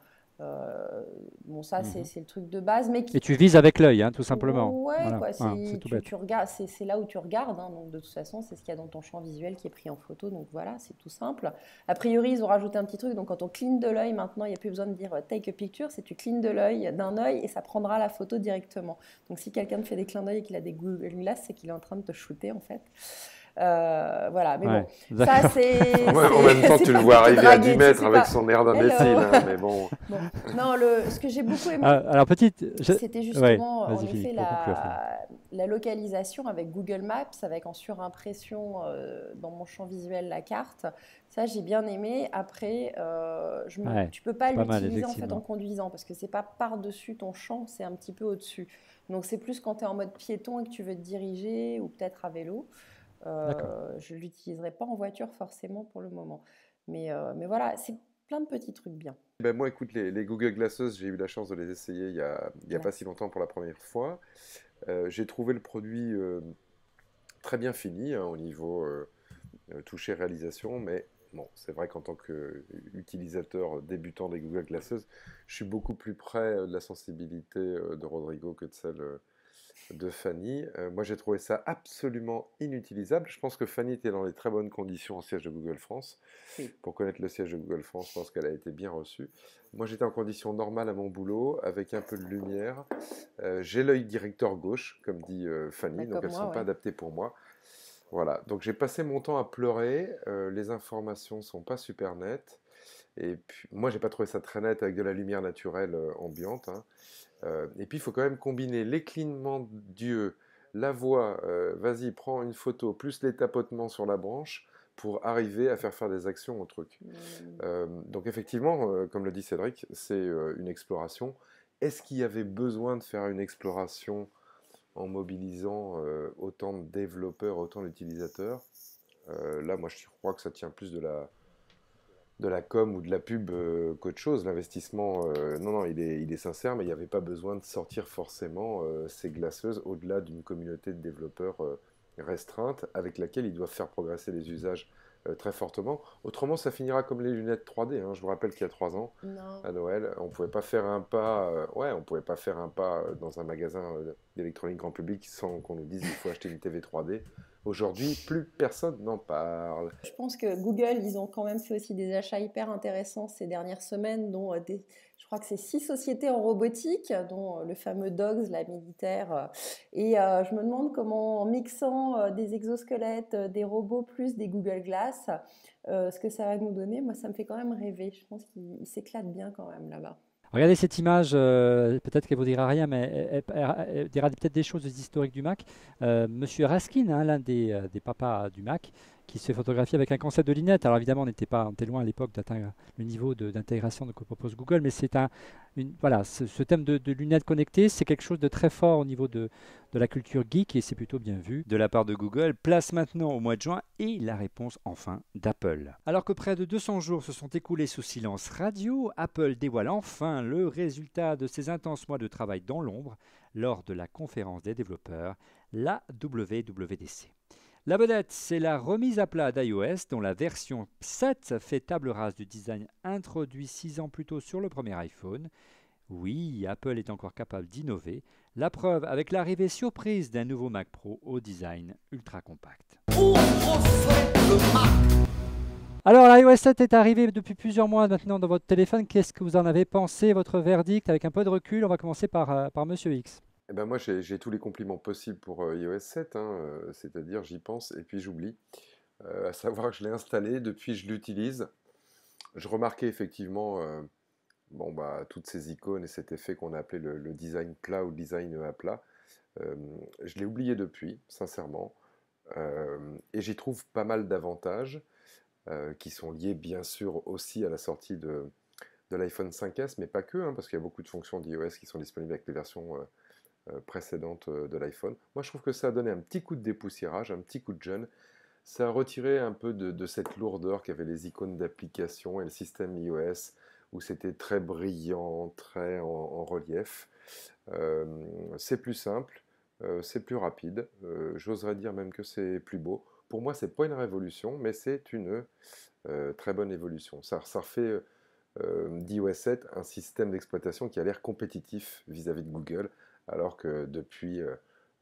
C'est le truc de base. Et tu vises avec l'œil, tout simplement. Ouais, voilà. Tu regardes, c'est là où tu regardes. Donc de toute façon, c'est ce qu'il y a dans ton champ visuel qui est pris en photo. Donc voilà, c'est tout simple. A priori, ils ont rajouté un petit truc. Donc quand on cligne de l'œil, maintenant, il n'y a plus besoin de dire take a picture. C'est tu clignes de l'œil d'un œil et ça prendra la photo directement. Donc si quelqu'un te fait des clins d'œil et qu'il a des Google Glass, c'est qu'il est en train de te shooter en fait. Voilà, mais bon, ça c'est... en même temps, tu le vois arriver à 10 mètres avec son air d'imbécile, mais bon. Non, ce que j'ai beaucoup aimé, c'était justement, en effet, la localisation avec Google Maps, avec en surimpression dans mon champ visuel la carte. Ça, j'ai bien aimé. Après, tu peux pas l'utiliser en fait en conduisant parce que c'est pas par-dessus ton champ, c'est un petit peu au-dessus. Donc, c'est plus quand tu es en mode piéton et que tu veux te diriger ou peut-être à vélo. Je ne l'utiliserai pas en voiture forcément pour le moment. Mais voilà, c'est plein de petits trucs bien. Ben moi, écoute, les Google Glasses, j'ai eu la chance de les essayer il y a pas si longtemps pour la première fois. J'ai trouvé le produit très bien fini au niveau toucher réalisation, mais bon, c'est vrai qu'en tant qu'utilisateur débutant des Google Glasses, je suis beaucoup plus près de la sensibilité de Rodrigo que de celle de Fanny. Moi, j'ai trouvé ça absolument inutilisable. Je pense que Fanny était dans les très bonnes conditions au siège de Google France. Oui. Pour connaître le siège de Google France, je pense qu'elle a été bien reçue. Moi, j'étais en conditions normales à mon boulot, avec un peu de lumière. J'ai l'œil directeur gauche, comme dit Fanny, donc elles ne sont pas adaptées pour moi. Voilà, donc j'ai passé mon temps à pleurer. Les informations ne sont pas super nettes. Et puis, moi, j'ai pas trouvé ça très net avec de la lumière naturelle ambiante, hein. Et puis, il faut quand même combiner les clignements d'yeux, la voix, vas-y, prends une photo, plus les tapotements sur la branche pour arriver à faire des actions au truc. Donc, effectivement, comme le dit Cédric, c'est une exploration. Est-ce qu'il y avait besoin de faire une exploration en mobilisant autant de développeurs, autant d'utilisateurs? Là, moi, je crois que ça tient plus de la com ou de la pub qu'autre chose. L'investissement, non, il est sincère, mais il n'y avait pas besoin de sortir forcément ces glaceuses au-delà d'une communauté de développeurs restreinte avec laquelle ils doivent faire progresser les usages très fortement. Autrement, ça finira comme les lunettes 3D, hein. Je vous rappelle qu'il y a 3 ans, à Noël, on ne pouvait pas faire un pas, dans un magasin d'électronique grand public sans qu'on nous dise qu'il faut acheter une TV 3D. Aujourd'hui, plus personne n'en parle. Je pense que Google, ils ont quand même fait aussi des achats hyper intéressants ces dernières semaines, dont je crois que c'est 6 sociétés en robotique, dont le fameux Dogs, la militaire. Et je me demande comment, en mixant des exosquelettes, des robots plus des Google Glass, ce que ça va nous donner. Moi, ça me fait quand même rêver. Je pense qu'ils s'éclatent bien quand même là-bas. Regardez cette image, peut-être qu'elle ne vous dira rien, mais elle dira peut-être des choses historiques du Mac. Monsieur Raskin, hein, l'un des papas du Mac, qui se fait photographier avec un concept de lunette. Alors évidemment, on était loin à l'époque d'atteindre le niveau d'intégration que propose Google, mais c'est voilà, ce thème de lunettes connectées, c'est quelque chose de très fort au niveau de la culture geek et c'est plutôt bien vu de la part de Google. Place maintenant au mois de juin et la réponse enfin d'Apple. Alors que près de 200 jours se sont écoulés sous silence radio, Apple dévoile enfin le résultat de ses intenses mois de travail dans l'ombre lors de la conférence des développeurs, la WWDC. La vedette, c'est la remise à plat d'iOS dont la version 7 fait table rase du design introduit 6 ans plus tôt sur le premier iPhone. Oui, Apple est encore capable d'innover. La preuve avec l'arrivée surprise d'un nouveau Mac Pro au design ultra compact. Alors, l'iOS 7 est arrivé depuis plusieurs mois maintenant dans votre téléphone. Qu'est-ce que vous en avez pensé, votre verdict? Avec un peu de recul, on va commencer par Monsieur X. Eh ben moi, j'ai tous les compliments possibles pour iOS 7, hein, c'est-à-dire j'y pense et puis j'oublie. À savoir que je l'ai installé, depuis je l'utilise. Je remarquais effectivement toutes ces icônes et cet effet qu'on a appelé le design plat ou le design à plat. Je l'ai oublié depuis, sincèrement. Et j'y trouve pas mal d'avantages qui sont liés bien sûr aussi à la sortie de l'iPhone 5S, mais pas que, hein, parce qu'il y a beaucoup de fonctions d'iOS qui sont disponibles avec les versions précédente de l'iPhone. Moi, je trouve que ça a donné un petit coup de dépoussiérage, un petit coup de jeune. Ça a retiré un peu de cette lourdeur qu'avaient les icônes d'application et le système iOS, où c'était très brillant, très en relief. C'est plus simple, c'est plus rapide. J'oserais dire même que c'est plus beau. Pour moi, c'est pas une révolution, mais c'est une très bonne évolution. Ça refait d'iOS 7 un système d'exploitation qui a l'air compétitif vis-à-vis de Google, alors que depuis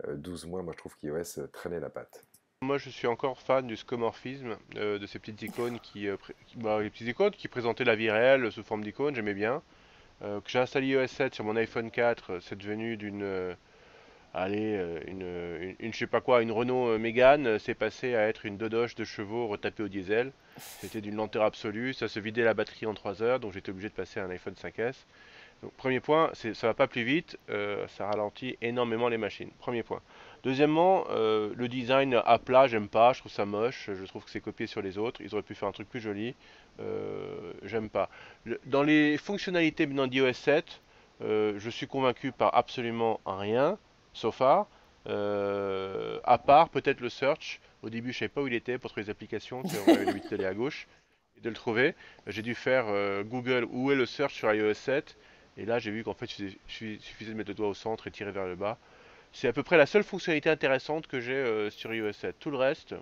12 mois, moi je trouve qu'iOS traînait la patte. Moi je suis encore fan du scomorphisme, de ces petites icônes les petites icônes qui présentaient la vie réelle sous forme d'icônes, j'aimais bien. Que j'ai installé iOS 7 sur mon iPhone 4, c'est devenu je sais pas quoi, une Renault Mégane, c'est passé à être une dodoche de chevaux retapée au diesel. C'était d'une lenteur absolue, ça se vidait la batterie en 3 heures, donc j'étais obligé de passer à un iPhone 5S. Donc, premier point, ça va pas plus vite, ça ralentit énormément les machines. Premier point. Deuxièmement, le design à plat, j'aime pas, je trouve ça moche, je trouve que c'est copié sur les autres. Ils auraient pu faire un truc plus joli, j'aime pas. Dans les fonctionnalités d'iOS 7, je suis convaincu par absolument rien, so far, à part peut-être le search, Au début, je savais pas où il était pour trouver les applications, on avait l'habitude d'aller à gauche et de le trouver. J'ai dû faire Google, où est le search sur iOS 7, et là j'ai vu qu'en fait il suffisait de mettre le doigt au centre et tirer vers le bas. C'est à peu près la seule fonctionnalité intéressante que j'ai sur iOS 7. Tout le reste,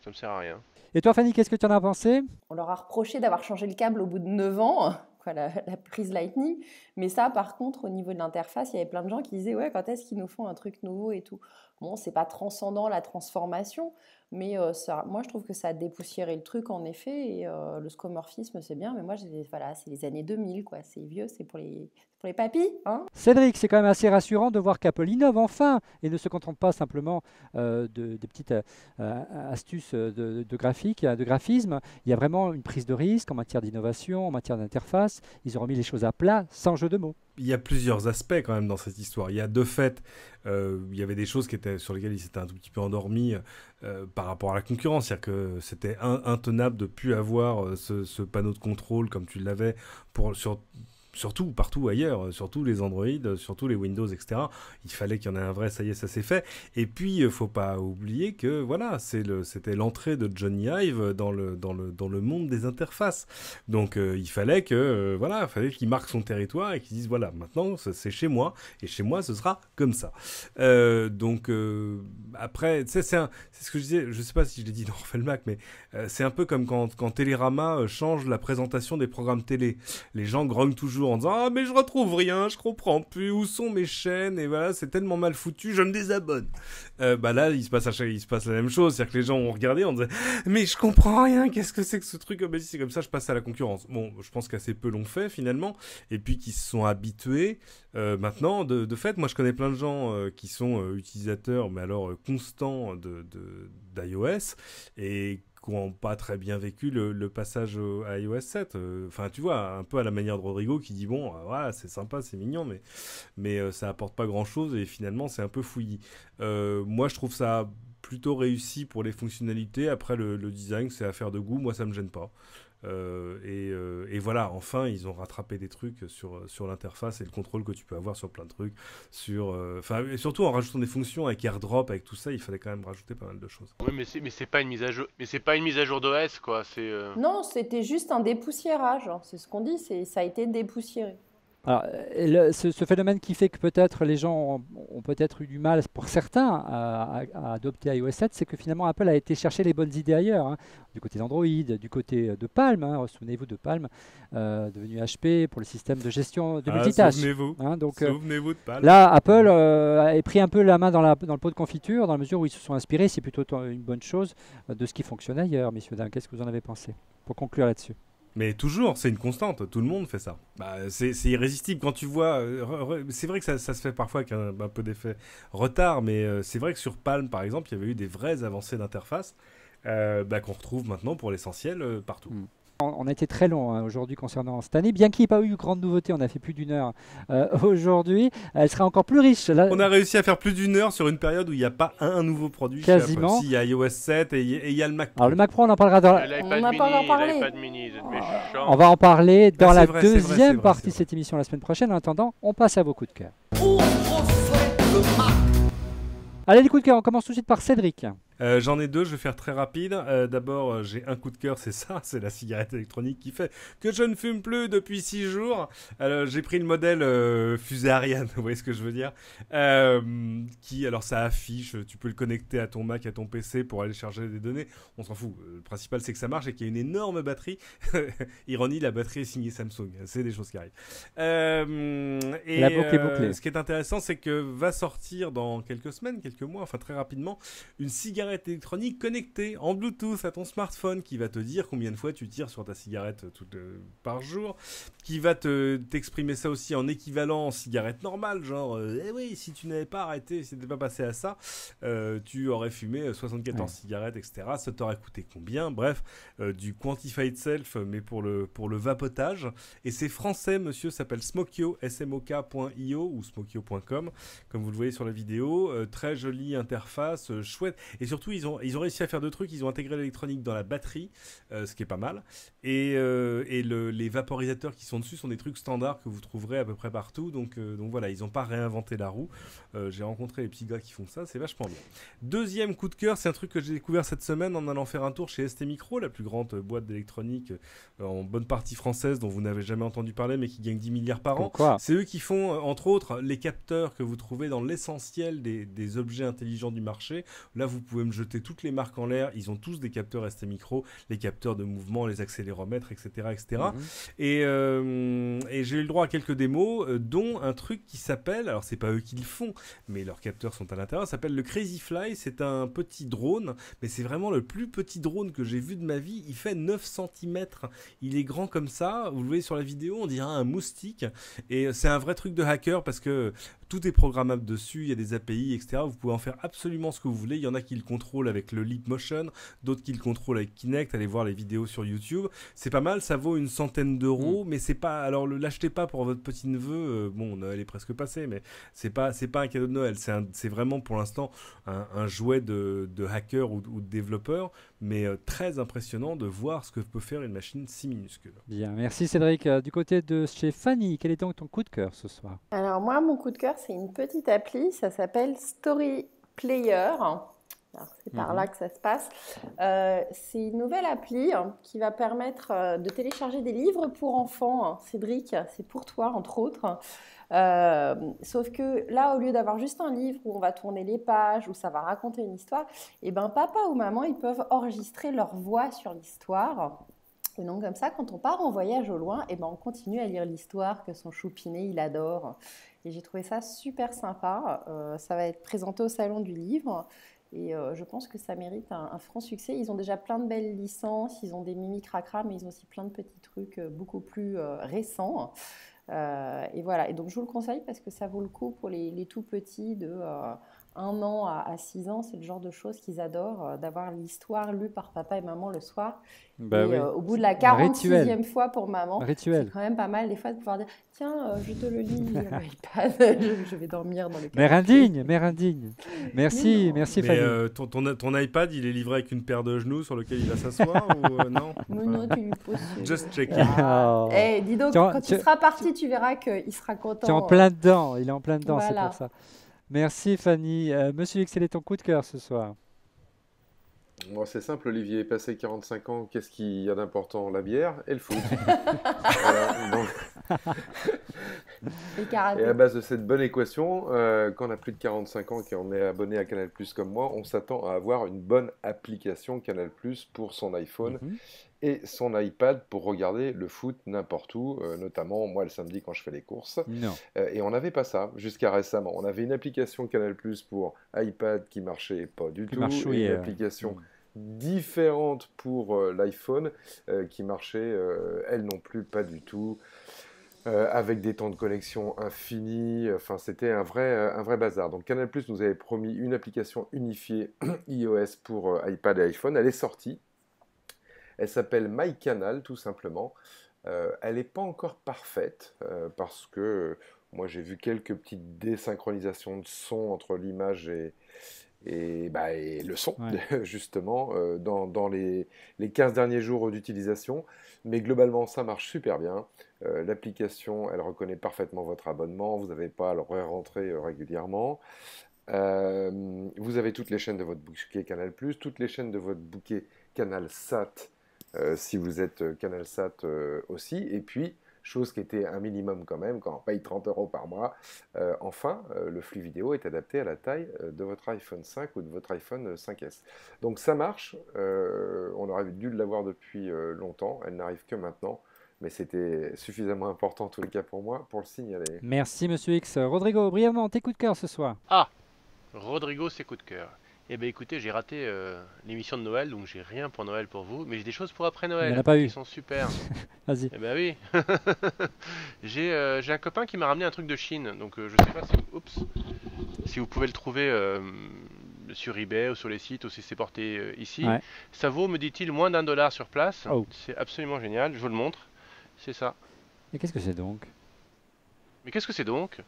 ça me sert à rien. Et toi, Fanny, qu'est-ce que tu en as pensé? On leur a reproché d'avoir changé le câble au bout de 9 ans, quoi, la prise Lightning. Mais ça, par contre, au niveau de l'interface, il y avait plein de gens qui disaient « Ouais, quand est-ce qu'ils nous font un truc nouveau et tout ?» Bon, c'est pas transcendant la transformation, mais moi, je trouve que ça a dépoussiéré le truc, en effet. Et le scomorphisme, c'est bien, mais moi, voilà, c'est les années 2000, quoi. C'est vieux, c'est pour les papis, hein. Cédric, c'est quand même assez rassurant de voir qu'Apple innove enfin et ne se contente pas simplement des petites astuces de graphisme. Il y a vraiment une prise de risque en matière d'innovation, en matière d'interface. Ils ont remis les choses à plat, sans jeu de mots. Il y a plusieurs aspects quand même dans cette histoire. Il y a de fait, il y avait des choses sur lesquelles ils s'étaient un tout petit peu endormis par rapport à la concurrence. C'est-à-dire que c'était intenable de ne plus avoir ce panneau de contrôle comme tu l'avais surtout partout ailleurs, surtout les Android, surtout les Windows, etc. Il fallait qu'il y en ait un vrai, ça y est, ça s'est fait. Et puis, il ne faut pas oublier que voilà, c'était l'entrée de Johnny Ive dans le monde des interfaces. Donc, il fallait qu'il marque son territoire et qu'il dise voilà, maintenant, c'est chez moi, et chez moi, ce sera comme ça. Après, c'est ce que je disais, je ne sais pas si je l'ai dit dans Refait le Mac, mais c'est un peu comme quand Télérama change la présentation des programmes télé. Les gens grognent toujours en disant « Ah, mais je retrouve rien, je comprends plus, où sont mes chaînes ?» Et voilà, c'est tellement mal foutu, je me désabonne. Là, il se passe la même chose, c'est-à-dire que les gens ont regardé, on disait « Mais je comprends rien, qu'est-ce que c'est que ce truc ?» Si c'est comme ça, je passe à la concurrence. Bon, je pense qu'assez peu l'ont fait, finalement, et puis qui se sont habitués. Maintenant, de fait, moi, je connais plein de gens qui sont utilisateurs, mais alors constants d'iOS, et qui n'ont pas très bien vécu le passage à iOS 7. Enfin, tu vois, un peu à la manière de Rodrigo qui dit bon, voilà, c'est sympa, c'est mignon, mais ça apporte pas grand-chose et finalement, c'est un peu fouillis. Moi, je trouve ça plutôt réussi pour les fonctionnalités. Après, le design, c'est affaire de goût. Moi, ça me gêne pas. Et voilà, enfin, ils ont rattrapé des trucs sur l'interface et le contrôle que tu peux avoir sur plein de trucs. Et surtout en rajoutant des fonctions avec AirDrop, avec tout ça, il fallait quand même rajouter pas mal de choses. Oui, mais c'est pas une mise à jour. Mais c'est pas une mise à jour d'OS, quoi. Non, c'était juste un dépoussiérage. C'est ce qu'on dit, ça a été dépoussiéré. Alors, ce phénomène qui fait que peut-être les gens ont peut-être eu du mal, pour certains, à adopter iOS 7, c'est que finalement Apple a été chercher les bonnes idées ailleurs, hein, du côté d'Android, du côté de Palm, hein, souvenez-vous de Palm, devenu HP pour le système de gestion de multitâches. Souvenez-vous, hein, souvenez-vous de Palm. Là, Apple a pris un peu la main dans le pot de confiture, dans la mesure où ils se sont inspirés, c'est plutôt une bonne chose, de ce qui fonctionne ailleurs, messieurs, dames. Qu'est-ce que vous en avez pensé, pour conclure là-dessus? Mais toujours, c'est une constante, tout le monde fait ça. C'est irrésistible quand tu vois. C'est vrai que ça se fait parfois avec un peu d'effet retard, mais c'est vrai que sur Palm, par exemple, il y avait eu des vraies avancées d'interface qu'on retrouve maintenant pour l'essentiel partout. On a été très long aujourd'hui concernant cette année, bien qu'il n'y ait pas eu de grande nouveauté, on a fait plus d'une heure aujourd'hui, elle sera encore plus riche. Là, on a réussi à faire plus d'une heure sur une période où il n'y a pas un nouveau produit. Quasiment. Il y a iOS 7 et il y a le Mac Pro. Alors le Mac Pro, on en parlera dans l'iPad mini, vous êtes méchant. On va en parler dans la vrai, deuxième partie de cette émission la semaine prochaine. En attendant, on passe à vos coups de cœur. Allez, les coups de cœur, on commence tout de suite par Cédric. J'en ai deux, je vais faire très rapide. D'abord, j'ai un coup de cœur, c'est la cigarette électronique qui fait que je ne fume plus depuis 6 jours. J'ai pris le modèle fusée Ariane, vous voyez ce que je veux dire, alors ça affiche, tu peux le connecter à ton Mac, à ton PC pour aller charger des données. On s'en fout. Le principal, c'est que ça marche et qu'il y a une énorme batterie. Ironie, la batterie est signée Samsung. C'est des choses qui arrivent. La boucle est bouclée. Ce qui est intéressant, c'est que va sortir dans quelques semaines, quelques mois, enfin très rapidement, une cigarette électronique connectée en Bluetooth à ton smartphone qui va te dire combien de fois tu tires sur ta cigarette par jour, qui va t'exprimer ça aussi en équivalent en cigarette normale, genre oui, si tu n'avais pas arrêté, si tu n'étais pas passé à ça, tu aurais fumé 74 cigarettes, etc. Ça t'aurait coûté combien? Bref, du quantified self, mais pour le vapotage. Et c'est français, monsieur, s'appelle Smokio, smok.io ou smokio.com, comme vous le voyez sur la vidéo. Très jolie interface, chouette. Et surtout, surtout, ils ont réussi à faire 2 trucs. Ils ont intégré l'électronique dans la batterie, ce qui est pas mal. Et les vaporisateurs qui sont dessus sont des trucs standards que vous trouverez à peu près partout. Donc voilà, ils n'ont pas réinventé la roue. J'ai rencontré les petits gars qui font ça, c'est vachement bien. Deuxième coup de cœur, c'est un truc que j'ai découvert cette semaine en allant faire un tour chez ST Micro, la plus grande boîte d'électronique en bonne partie française dont vous n'avez jamais entendu parler mais qui gagne 10 milliards par an. C'est eux qui font entre autres les capteurs que vous trouvez dans l'essentiel des objets intelligents du marché. Là vous pouvez me jeter toutes les marques en l'air, ils ont tous des capteurs ST Micro, les capteurs de mouvement, les accéléromètres, etc. Et j'ai eu le droit à quelques démos dont un truc qui s'appelle, alors c'est pas eux qui le font mais leurs capteurs sont à l'intérieur, ça s'appelle le Crazy Fly. C'est un petit drone, mais c'est vraiment le plus petit drone que j'ai vu de ma vie. Il fait 9 cm, il est grand comme ça, vous le voyez sur la vidéo, on dirait un moustique, et c'est un vrai truc de hacker parce que tout est programmable dessus, il y a des API, etc. Vous pouvez en faire absolument ce que vous voulez. Il y en a qui le contrôlent avec le Leap Motion, d'autres qui le contrôlent avec Kinect. Allez voir les vidéos sur YouTube. C'est pas mal, ça vaut une centaine d'euros, mais c'est pas. Alors l'achetez pas pour votre petit neveu. Bon, Noël est presque passé, mais c'est pas un cadeau de Noël. C'est vraiment pour l'instant un jouet de hacker ou de développeur, mais très impressionnant de voir ce que peut faire une machine si minuscule. Bien, merci Cédric. Du côté de chez Fanny, quel est donc ton coup de cœur ce soir? Alors moi, mon coup de cœur, c'est une petite appli, ça s'appelle Story Player. Alors, c'est par là que ça se passe. C'est une nouvelle appli qui va permettre de télécharger des livres pour enfants. Cédric, c'est pour toi, entre autres. Sauf que là, au lieu d'avoir juste un livre où on va tourner les pages, où ça va raconter une histoire, et ben, papa ou maman, ils peuvent enregistrer leur voix sur l'histoire. Et donc comme ça, quand on part en voyage au loin, et ben, on continue à lire l'histoire que son choupinet, il adore. Et j'ai trouvé ça super sympa. Ça va être présenté au Salon du Livre. Et je pense que ça mérite un franc succès. Ils ont déjà plein de belles licences, ils ont des mimi cracra, mais ils ont aussi plein de petits trucs beaucoup plus récents. Et voilà. Et donc je vous le conseille parce que ça vaut le coup pour les tout petits de 1 an à 6 ans. C'est le genre de choses qu'ils adorent, d'avoir l'histoire lue par papa et maman le soir. Au bout de la 46e fois pour maman, c'est quand même pas mal des fois de pouvoir dire tiens, je te le lis sur l'iPad, je vais dormir dans le canapé. Mère indigne. Merci Fanny. Ton iPad, il est livré avec une paire de genoux sur lequel il va s'asseoir ou non? Non, tu lui poses. Just checking. Dis donc, quand tu seras parti, tu verras qu'il sera content. Tu es en plein dedans, il est en plein dedans, voilà. C'est pour ça. Merci Fanny. Monsieur X, quel est ton coup de cœur ce soir? Moi, c'est simple, Olivier. Passé 45 ans, qu'est-ce qu'il y a d'important? La bière et le foot. Et à base de cette bonne équation, quand on a plus de 45 ans et qu'on est abonné à Canal+ comme moi, on s'attend à avoir une bonne application Canal+ pour son iPhone et son iPad pour regarder le foot n'importe où, notamment moi le samedi quand je fais les courses. Et on n'avait pas ça jusqu'à récemment. On avait une application Canal+ pour iPad qui marchait pas du tout, et une application différente pour l'iPhone qui marchait elle non plus pas du tout, avec des temps de connexion infinis. Enfin, c'était un vrai bazar. Donc Canal+ nous avait promis une application unifiée iOS pour iPad et iPhone. Elle est sortie. Elle s'appelle MyCanal, tout simplement. Elle n'est pas encore parfaite, parce que moi j'ai vu quelques petites désynchronisations de son entre l'image et le son, justement, dans les 15 derniers jours d'utilisation. Mais globalement, ça marche super bien. L'application, elle reconnaît parfaitement votre abonnement. Vous n'avez pas à le rentrer régulièrement. Vous avez toutes les chaînes de votre bouquet Canal+, toutes les chaînes de votre bouquet CanalSat, si vous êtes CanalSat aussi. Et puis, chose qui était un minimum quand même, quand on paye 30 € par mois, enfin, le flux vidéo est adapté à la taille de votre iPhone 5 ou de votre iPhone 5S. Donc ça marche, on aurait dû l'avoir depuis longtemps, elle n'arrive que maintenant, mais c'était suffisamment important en tous les cas pour moi, pour le signaler. Merci Monsieur X. Rodrigo, brièvement, tes coups de cœur ce soir? Rodrigo, ses coups de cœur. Eh bien écoutez, j'ai raté l'émission de Noël, donc j'ai rien pour Noël pour vous, mais j'ai des choses pour après Noël qui sont super. Vas-y. Eh ben oui. J'ai un copain qui m'a ramené un truc de Chine, donc je sais pas si vous pouvez le trouver sur eBay ou sur les sites ou si c'est porté ici. Ça vaut, me dit-il, moins d'$1 sur place. C'est absolument génial, je vous le montre. C'est ça. Et qu'est-ce que c'est donc? Mais qu'est-ce que c'est donc?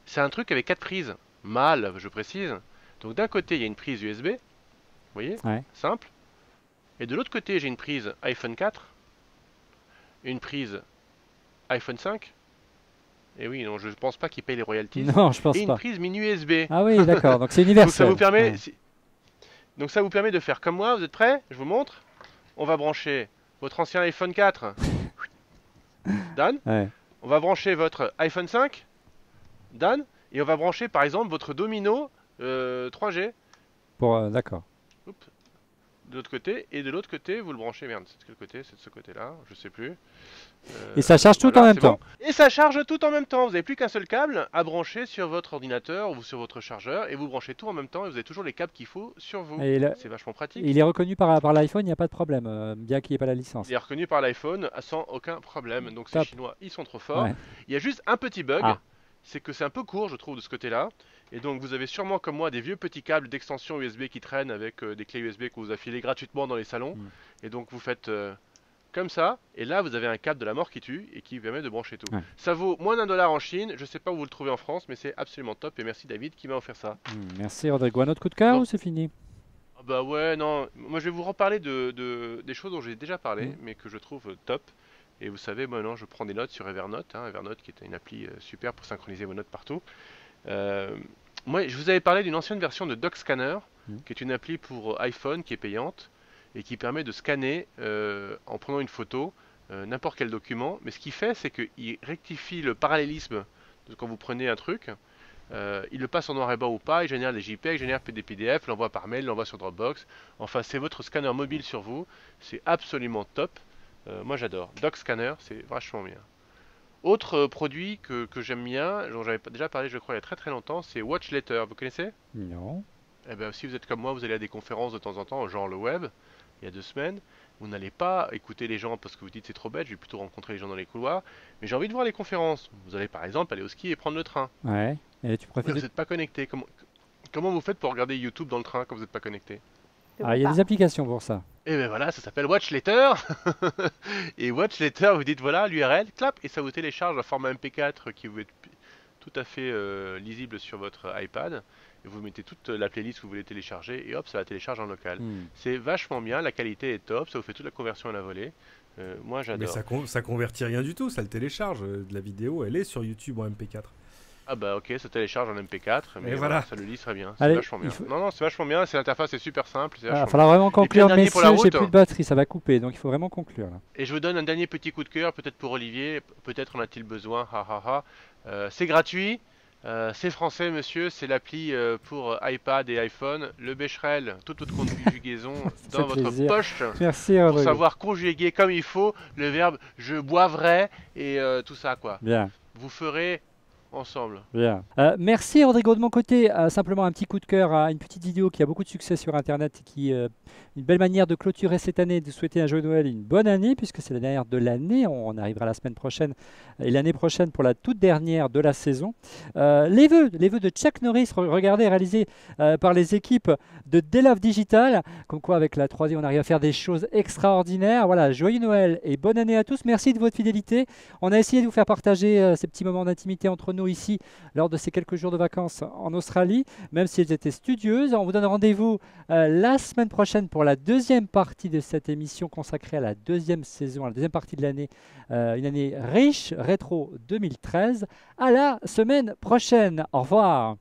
C'est un truc avec 4 prises, mâles, je précise. Donc d'un côté, il y a une prise USB, voyez, Ouais. simple. Et de l'autre côté, j'ai une prise iPhone 4, une prise iPhone 5. Et oui, non, je pense pas qu'ils payent les royalties. Non, je pense et une pas. prise mini USB. Ah oui, d'accord. Donc c'est Donc universel. ça vous permet, Ouais. donc ça vous permet de faire comme moi. Vous êtes prêts? Je vous montre. On va brancher votre ancien iPhone 4. Done. Ouais. On va brancher votre iPhone 5. Done. Et on va brancher par exemple votre Domino 3G. D'accord. Oups. De l'autre côté. Et de l'autre côté, vous le branchez. Merde, c'est de quel côté? C'est de ce côté-là. Je sais plus. Et ça charge tout Voilà, en même c'est temps. bon. Et ça charge tout en même temps. Vous n'avez plus qu'un seul câble à brancher sur votre ordinateur ou sur votre chargeur. Et vous branchez tout en même temps. Et vous avez toujours les câbles qu'il faut sur vous. Et C'est vachement pratique. il est reconnu par l'iPhone, il n'y a pas de problème, bien qu'il n'y ait pas la licence. Il est reconnu par l'iPhone sans aucun problème. Donc ces Top. Chinois, ils sont trop forts. Ouais. Il y a juste un petit bug. Ah. C'est que c'est un peu court, je trouve, de ce côté-là. Et donc vous avez sûrement comme moi des vieux petits câbles d'extension USB qui traînent avec des clés USB que vous affilez gratuitement dans les salons. Et donc vous faites comme ça. Et là vous avez un câble de la mort qui tue et qui permet de brancher tout. Ouais. Ça vaut moins d'1 dollar en Chine. Je sais pas où vous le trouvez en France, mais c'est absolument top. Et merci David qui m'a offert ça. Merci Rodrigo. Un autre coup de cœur Non. ou c'est fini? Ah bah ouais, non. Moi je vais vous reparler des choses dont j'ai déjà parlé, mais que je trouve top. Et vous savez, moi non, je prends des notes sur Evernote, Evernote qui est une appli super pour synchroniser vos notes partout. Moi, je vous avais parlé d'une ancienne version de DocScanner, qui est une appli pour iPhone qui est payante et qui permet de scanner en prenant une photo n'importe quel document. Mais ce qu'il fait, c'est qu'il rectifie le parallélisme de quand vous prenez un truc. Il le passe en noir et blanc ou pas, il génère des JPEG, il génère des PDF, l'envoie par mail, l'envoie sur Dropbox. Enfin, c'est votre scanner mobile sur vous. C'est absolument top. Moi j'adore. DocScanner, c'est vachement bien. Autre produit que j'aime bien, dont j'avais déjà parlé je crois il y a très très longtemps, c'est Watchletter. Vous connaissez? Non. Eh bien si vous êtes comme moi, vous allez à des conférences de temps en temps, genre le web, il y a 2 semaines. Vous n'allez pas écouter les gens parce que vous dites c'est trop bête, je vais plutôt rencontrer les gens dans les couloirs. Mais j'ai envie de voir les conférences. Vous allez par exemple aller au ski et prendre le train. Ouais. Et tu Vous préfères... n'êtes pas connecté. Comment vous faites pour regarder YouTube dans le train quand vous n'êtes pas connecté? Ah, il y a des applications pour ça. Et bien voilà, ça s'appelle Watchletter. Et Watchletter, vous dites voilà l'URL, clap, et ça vous télécharge un format MP4 qui vous est tout à fait lisible sur votre iPad. Et vous mettez toute la playlist que vous voulez télécharger et hop, ça la télécharge en local. C'est vachement bien, la qualité est top, ça vous fait toute la conversion à la volée. Moi j'adore. Mais ça convertit rien du tout, ça le télécharge. De la vidéo, elle est sur YouTube en MP4. Ah bah ok, ça télécharge en MP4, mais voilà. ça le lit très bien, Allez, c'est vachement bien. Non, non, c'est vachement bien, l'interface est super simple. Il va falloir vraiment conclure, dernier pour la messieurs, j'ai route. plus de batterie, ça va couper, donc il faut vraiment conclure. Là. Et je vous donne un dernier petit coup de cœur, peut-être pour Olivier, peut-être en a-t-il besoin, c'est gratuit, c'est français monsieur, c'est l'appli pour iPad et iPhone, le Becherel, toute votre conjugaison dans votre plaisir. poche. Merci pour Rodrigo. savoir conjuguer comme il faut le verbe je boivrai et tout ça quoi. Bien. Vous ferez ensemble. Bien. Merci Rodrigo. De mon côté, simplement un petit coup de cœur à une petite vidéo qui a beaucoup de succès sur Internet, qui une belle manière de clôturer cette année, de souhaiter un joyeux Noël et une bonne année, puisque c'est la dernière de l'année. On arrivera la semaine prochaine et l'année prochaine pour la toute dernière de la saison. Les vœux de Chuck Norris, regardez, réalisés par les équipes de Delove Digital, comme quoi avec la 3D on arrive à faire des choses extraordinaires. Voilà, joyeux Noël et bonne année à tous. Merci de votre fidélité. On a essayé de vous faire partager ces petits moments d'intimité entre nous ici lors de ces quelques jours de vacances en Australie, même si elles étaient studieuses. On vous donne rendez-vous la semaine prochaine pour la deuxième partie de cette émission consacrée à la deuxième saison, à la deuxième partie de l'année, une année riche, rétro 2013. À la semaine prochaine. Au revoir.